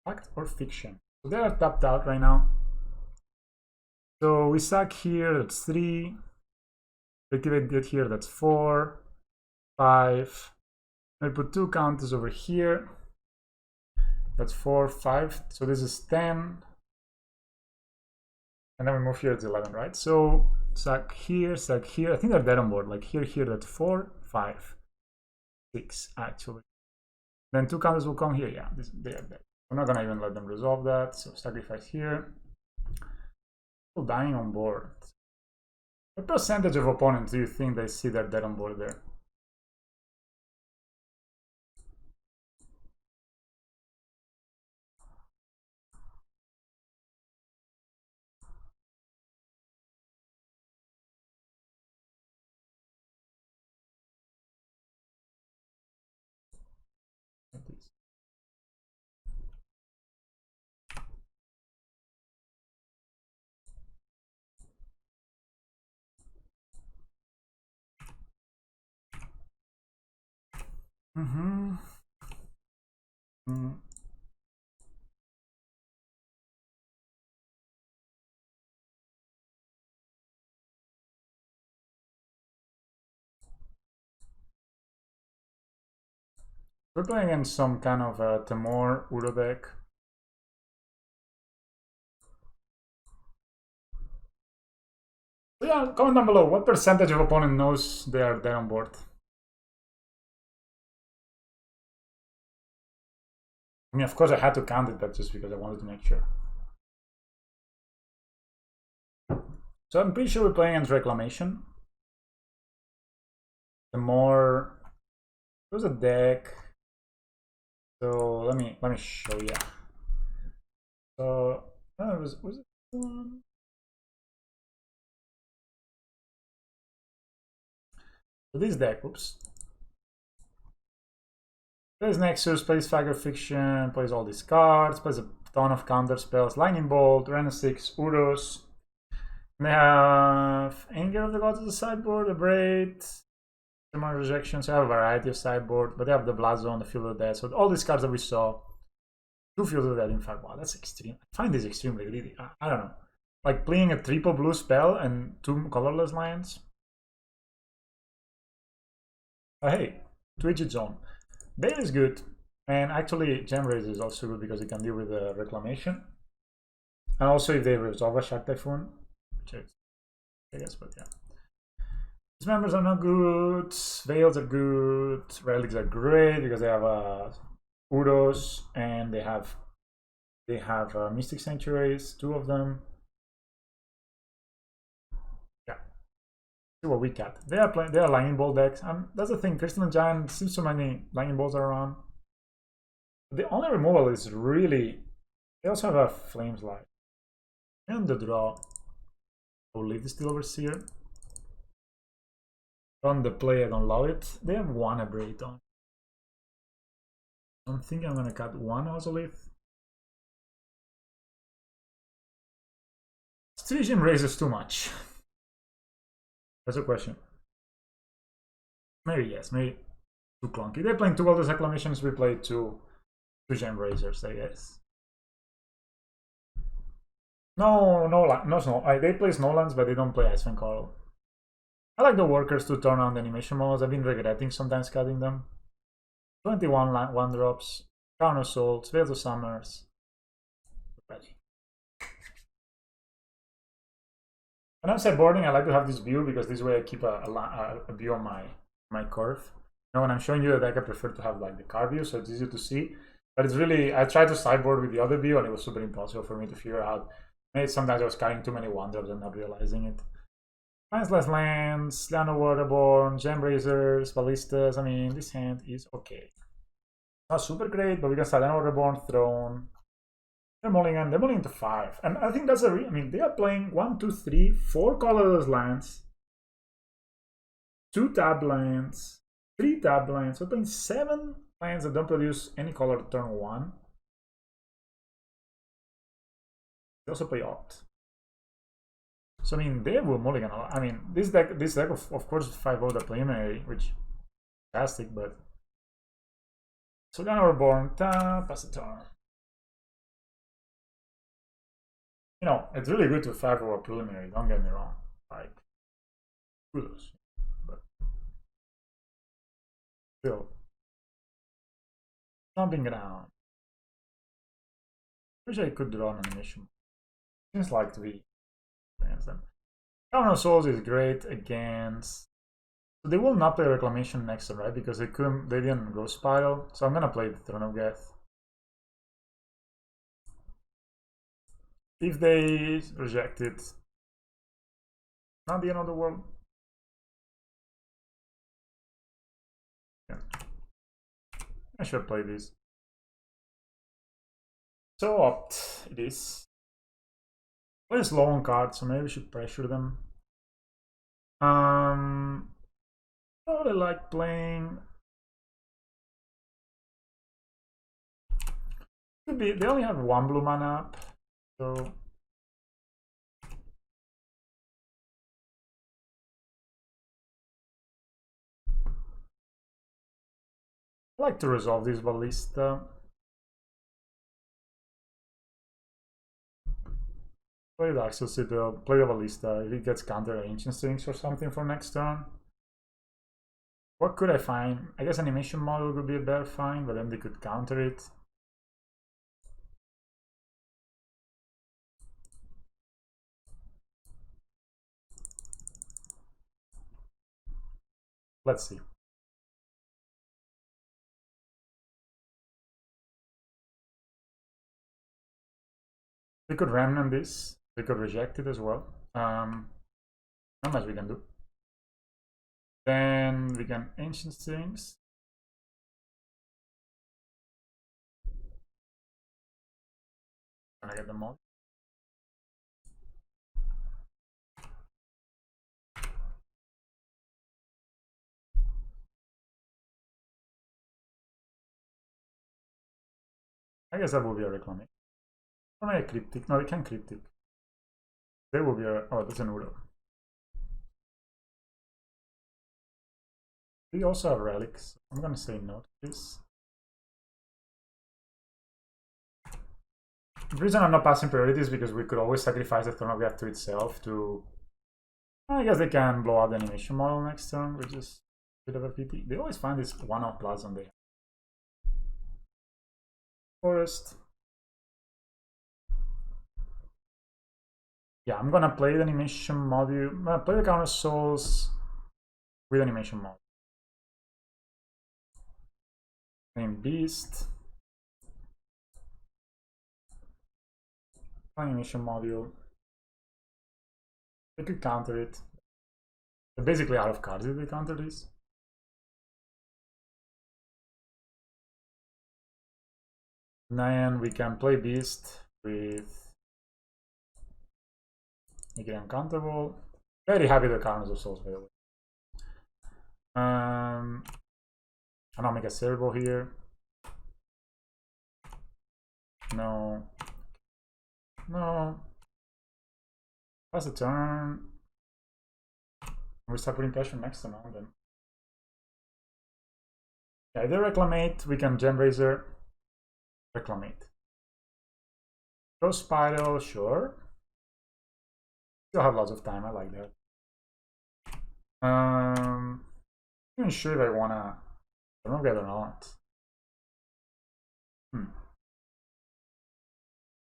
Fact or fiction? So they are tapped out right now. So we sack here, that's 3. Activate it here, that's 4, 5. I put 2 counters over here. That's 4, 5. So this is 10. And then we move here, it's 11, right? So sack here, sack here. I think they're dead on board. Like here, here, that's 4, 5, 6, actually. Then 2 counters will come here. Yeah, they are dead. I'm not gonna even let them resolve that. So sacrifice here. People dying on board. What percentage of opponents do you think they see they're dead on board there? We're playing in some kind of Temur Uro deck. So yeah, comment down below. What percentage of opponent knows they are there on board? mean, of course, I had to count it, but just because I wanted to make sure. So I'm pretty sure we're playing against Reclamation. The more there's a deck. So let me show you. So was it one? So this deck, oops. Plays Nexus, plays Faggot Fiction, plays all these cards, plays a ton of counter spells, Lightning Bolt, Renesix, Uros. They have Anger of the Gods as a sideboard, a Braid, Temur Rejection, so they have a variety of sideboard, but they have the Blood Zone, the Field of Death, so all these cards that we saw. 2 Fields of Death, in fact. Wow, that's extreme. I find this extremely greedy. I don't know. Like playing a triple blue spell and 2 colorless lands. Hey, to each its own. Bale is good, and actually Gem Raiser is also good because it can deal with the Reclamation. And also if they resolve a Shark Typhoon, which is, I guess, but yeah. Dismembers are not good, Veils are good, Relics are great because they have Uros and they have Mystic Sanctuaries, 2 of them. Yeah. See what we got. They are Lightning Bolt decks. That's the thing, Crystalline Giant, seems so many Lightning Bolts are around. The only removal is really, they also have a Flame Slide. And the draw. I will leave the Steel Overseer. On the play, I don't love it. They have 1 Abrade on. I don't think I'm gonna cut 1 Ozolith. 3 Gem Raisers too much. That's a question. Maybe yes, maybe too clunky. They're playing 2 Golden Acclamations, we play 2 Gem Raisers, I guess. No, they play Snowlands, but they don't play Icewind Coral. I like the workers to turn on the animation models. I've been regretting sometimes cutting them. 21 1-drops, Crown of Souls, Veils of Summers. Ready. When I'm sideboarding, I like to have this view because this way I keep a view on my curve. Now, when I'm showing you the deck, I prefer to have like the card view, so it's easy to see. But it's really, I tried to sideboard with the other view, and it was super impossible for me to figure out. Maybe sometimes I was carrying too many 1-drops and not realizing it. Lanceless Lands, Land of Waterborn, Gem Raisers, Ballistas. I mean, this hand is okay. Not super great, but we can start Land of Waterborn, Throne. They're mulling to 5. And I think that's I mean, they are playing 1, 2, 3, 4 colorless lands, 2 tab lands, 3 tab lands. So they're playing 7 lands that don't produce any color turn 1. They also play Opt. So I mean, they will mulligan a lot. I mean, this deck of course 5-0 the preliminary, which is fantastic, but so then Reborn, pass the turn. You know, it's really good to 5-0 preliminary, don't get me wrong. Like, kudos. But still. Jumping around. Wish I could draw an animation. Seems like to be against them. Crown of Souls is great against. So they will not play Reclamation next turn, right? Because they didn't go Spiral. So I'm gonna play the Throne of Death. If they reject it, not the end of the world. Yeah. I should play this. So Opt it is. Play slow on cards, so maybe we should pressure them. Probably like playing. Could be. They only have 1 blue mana up, so. I like to resolve this Ballista. Play the Axial Citadel, play the Ballista. If it gets counter Ancient Strings or something for next turn. What could I find? I guess Animation Model would be a better find, but then they could counter it. Let's see. We could remnant this. We could reject it as well. Not much we can do. Then we can ancient strings. Can I get them all? I guess that will be a reclamation. Or maybe a cryptic. No, we can cryptic. There will be a. Oh, that's an Udo. We also have relics. I'm gonna say no to this. The reason I'm not passing priority is because we could always sacrifice the Throne of Death to itself to. I guess they can blow out the animation model next turn, which is a bit of a pity. They always find this one-off Blazon there. Forest. Yeah, I'm gonna play the animation module. I'm gonna play the counter souls with animation module. Name Beast. Animation module. They could counter it. They're basically out of cards if they counter this. Then we can play Beast with make it uncountable. Very happy the counters of souls, by the way. And I'll make a servo here. No. No. Pass the turn. We start putting pressure next turn on them. Yeah, if they reclamate, we can Gem Razor. Reclamate. Go Spiral, sure. Still have lots of time, I like that. I'm not even sure if I wanna Throne of Death or not.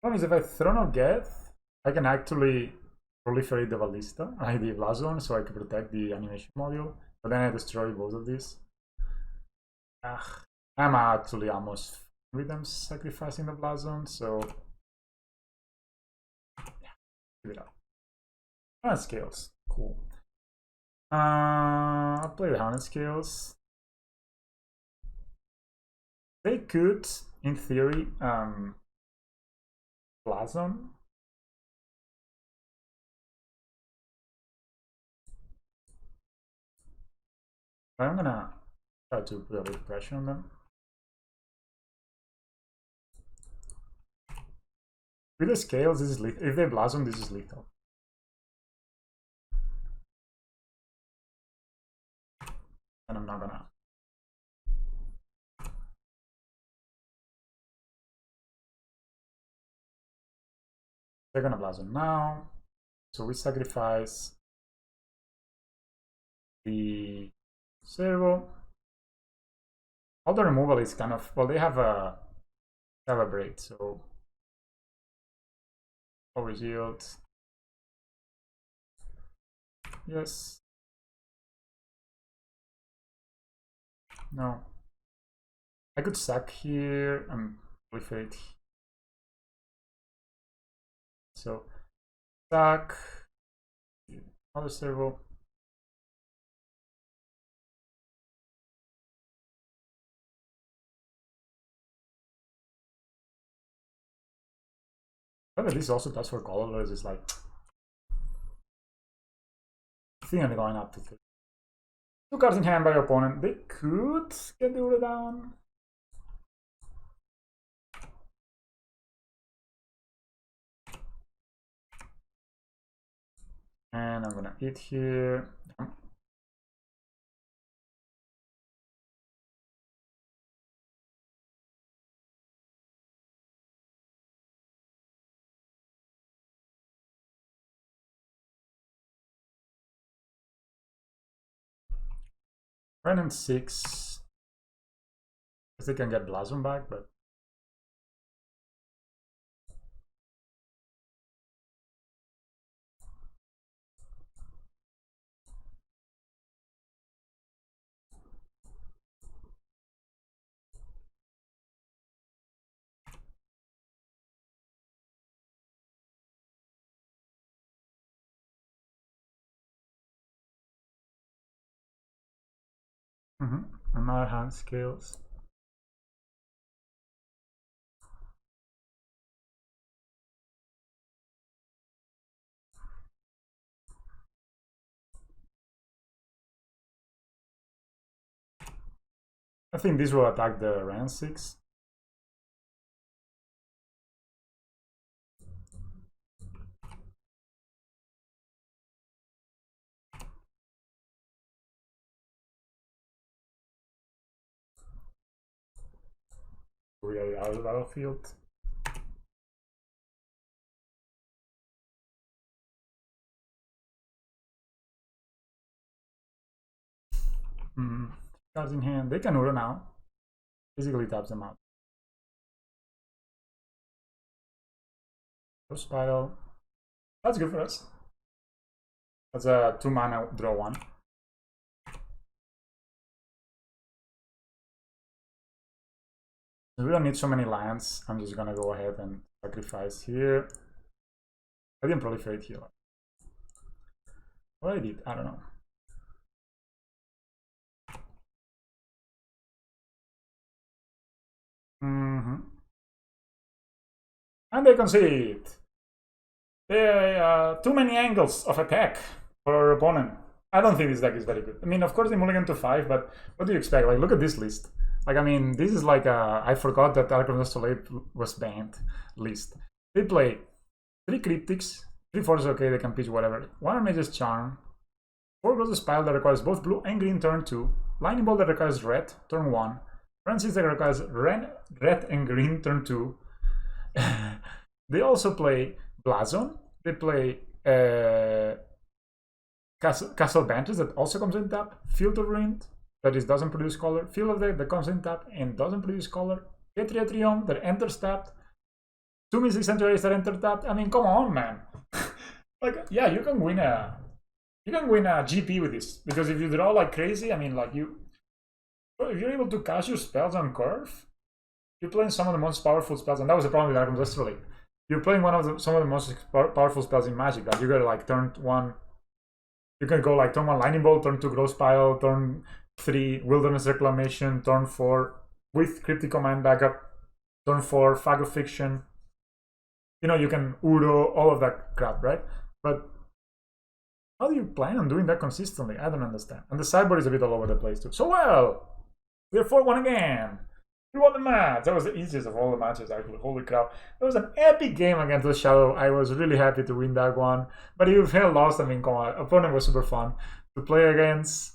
Problem is if I Throne of Death, I can actually proliferate the Ballista, the Blazon, so I can protect the animation module, but then I destroy both of these. I'm actually almost with them sacrificing the Blazon, so yeah, give it up. Scales, cool. I'll play the Hardened Scales. They could, in theory, Blazon. But I'm gonna try to put a bit of pressure on them. With the scales, this is lethal. If they Blazon, this is lethal. And I'm not gonna. They're gonna Blazon now. So we sacrifice the servo. All the removal is kind of, well, they have a braid, so always yield. Yes. No. I could sack here and proliferate. So sack. Other servo. But this also does for colorless. It's like I think I'm going up to 3. 2 cards in hand by your opponent. They could get the order down. And I'm gonna eat here. Run 6. Guess they can get Blazon back, but Another hand skills. I think this will attack the Ran 6. Really out of the battlefield. Cards in hand. They can Uro now. Physically taps them out. Spiral. That's good for us. That's a 2 mana draw 1. We don't need so many lands. I'm just gonna go ahead and sacrifice here. I didn't proliferate here. What I did, I don't know. And they concede. Too many angles of attack for our opponent. I don't think this deck is very good. I mean, of course they mulligan to 5, but what do you expect? Like, look at this list. Like, I mean, this is like a, I forgot that Alchemist was banned list. They play 3 Cryptics, 3 Forces, okay, they can pitch whatever. 1 Mage's Charm, 4 Ghost Spell that requires both blue and green turn 2, Lightning Bolt that requires red turn 1, Francis that requires red and green turn 2. They also play Blazon, they play Castle Banter that also comes in tap, Field of Ruin that doesn't produce color, Field of Death that comes in tap and doesn't produce color, Ketriatrium that enters tapped, 2 Mystic Sanctuaries that enter tapped. I mean, come on, man. Like, yeah, you can win a GP with this, because if you draw like crazy, I mean, like if you're able to cast your spells on curve, you're playing some of the most powerful spells, and that was the problem with Arkham Astrolabe. You're playing some of the most powerful spells in Magic. Like, you got like turn 1, you can go like turn 1 Lightning Bolt, turn 2 Growth Pile, turn 3 Wilderness Reclamation, turn 4 with Cryptic Command backup, turn 4 Fag of Fiction. You know, you can Uro, all of that crap, right? But how do you plan on doing that consistently? I don't understand. And the sideboard is a bit all over the place too. So, well, we're 4-1 again. We won the match. That was the easiest of all the matches, actually. Holy crap. That was an epic game against the Shadow. I was really happy to win that one. But if you lost, I mean, come on. Opponent was super fun to play against.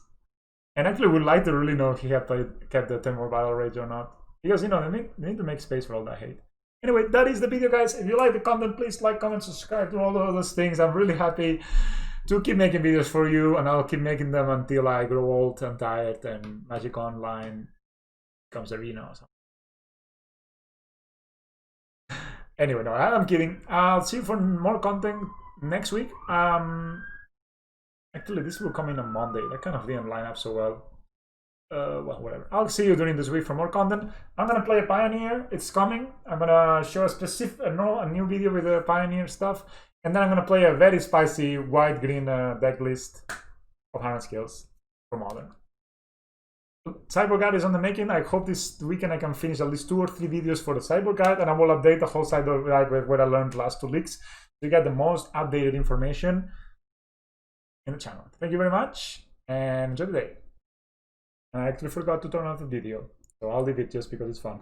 And actually, would like to really know if he had kept the Temur Battle Rage or not. Because, you know, they need to make space for all that hate. Anyway, that is the video, guys. If you like the content, please like, comment, subscribe, do all of those things. I'm really happy to keep making videos for you, and I'll keep making them until I grow old and tired and Magic Online becomes Arena or something. Anyway, no, I'm kidding. I'll see you for more content next week. Actually, this will come in on Monday. That kind of didn't line up so well. Well, whatever. I'll see you during this week for more content. I'm gonna play a Pioneer. It's coming. I'm gonna show a new video with the Pioneer stuff, and then I'm gonna play a very spicy white-green deck list of Hardened skills for Modern. Cyborg Guide is on the making. I hope this weekend I can finish at least 2 or 3 videos for the Cyborg Guide, and I will update the whole Cyborg Guide with what I learned last 2 weeks. So you get the most updated information in the channel. Thank you very much, and enjoy the day. I actually forgot to turn off the video, so I'll leave it just because it's fun.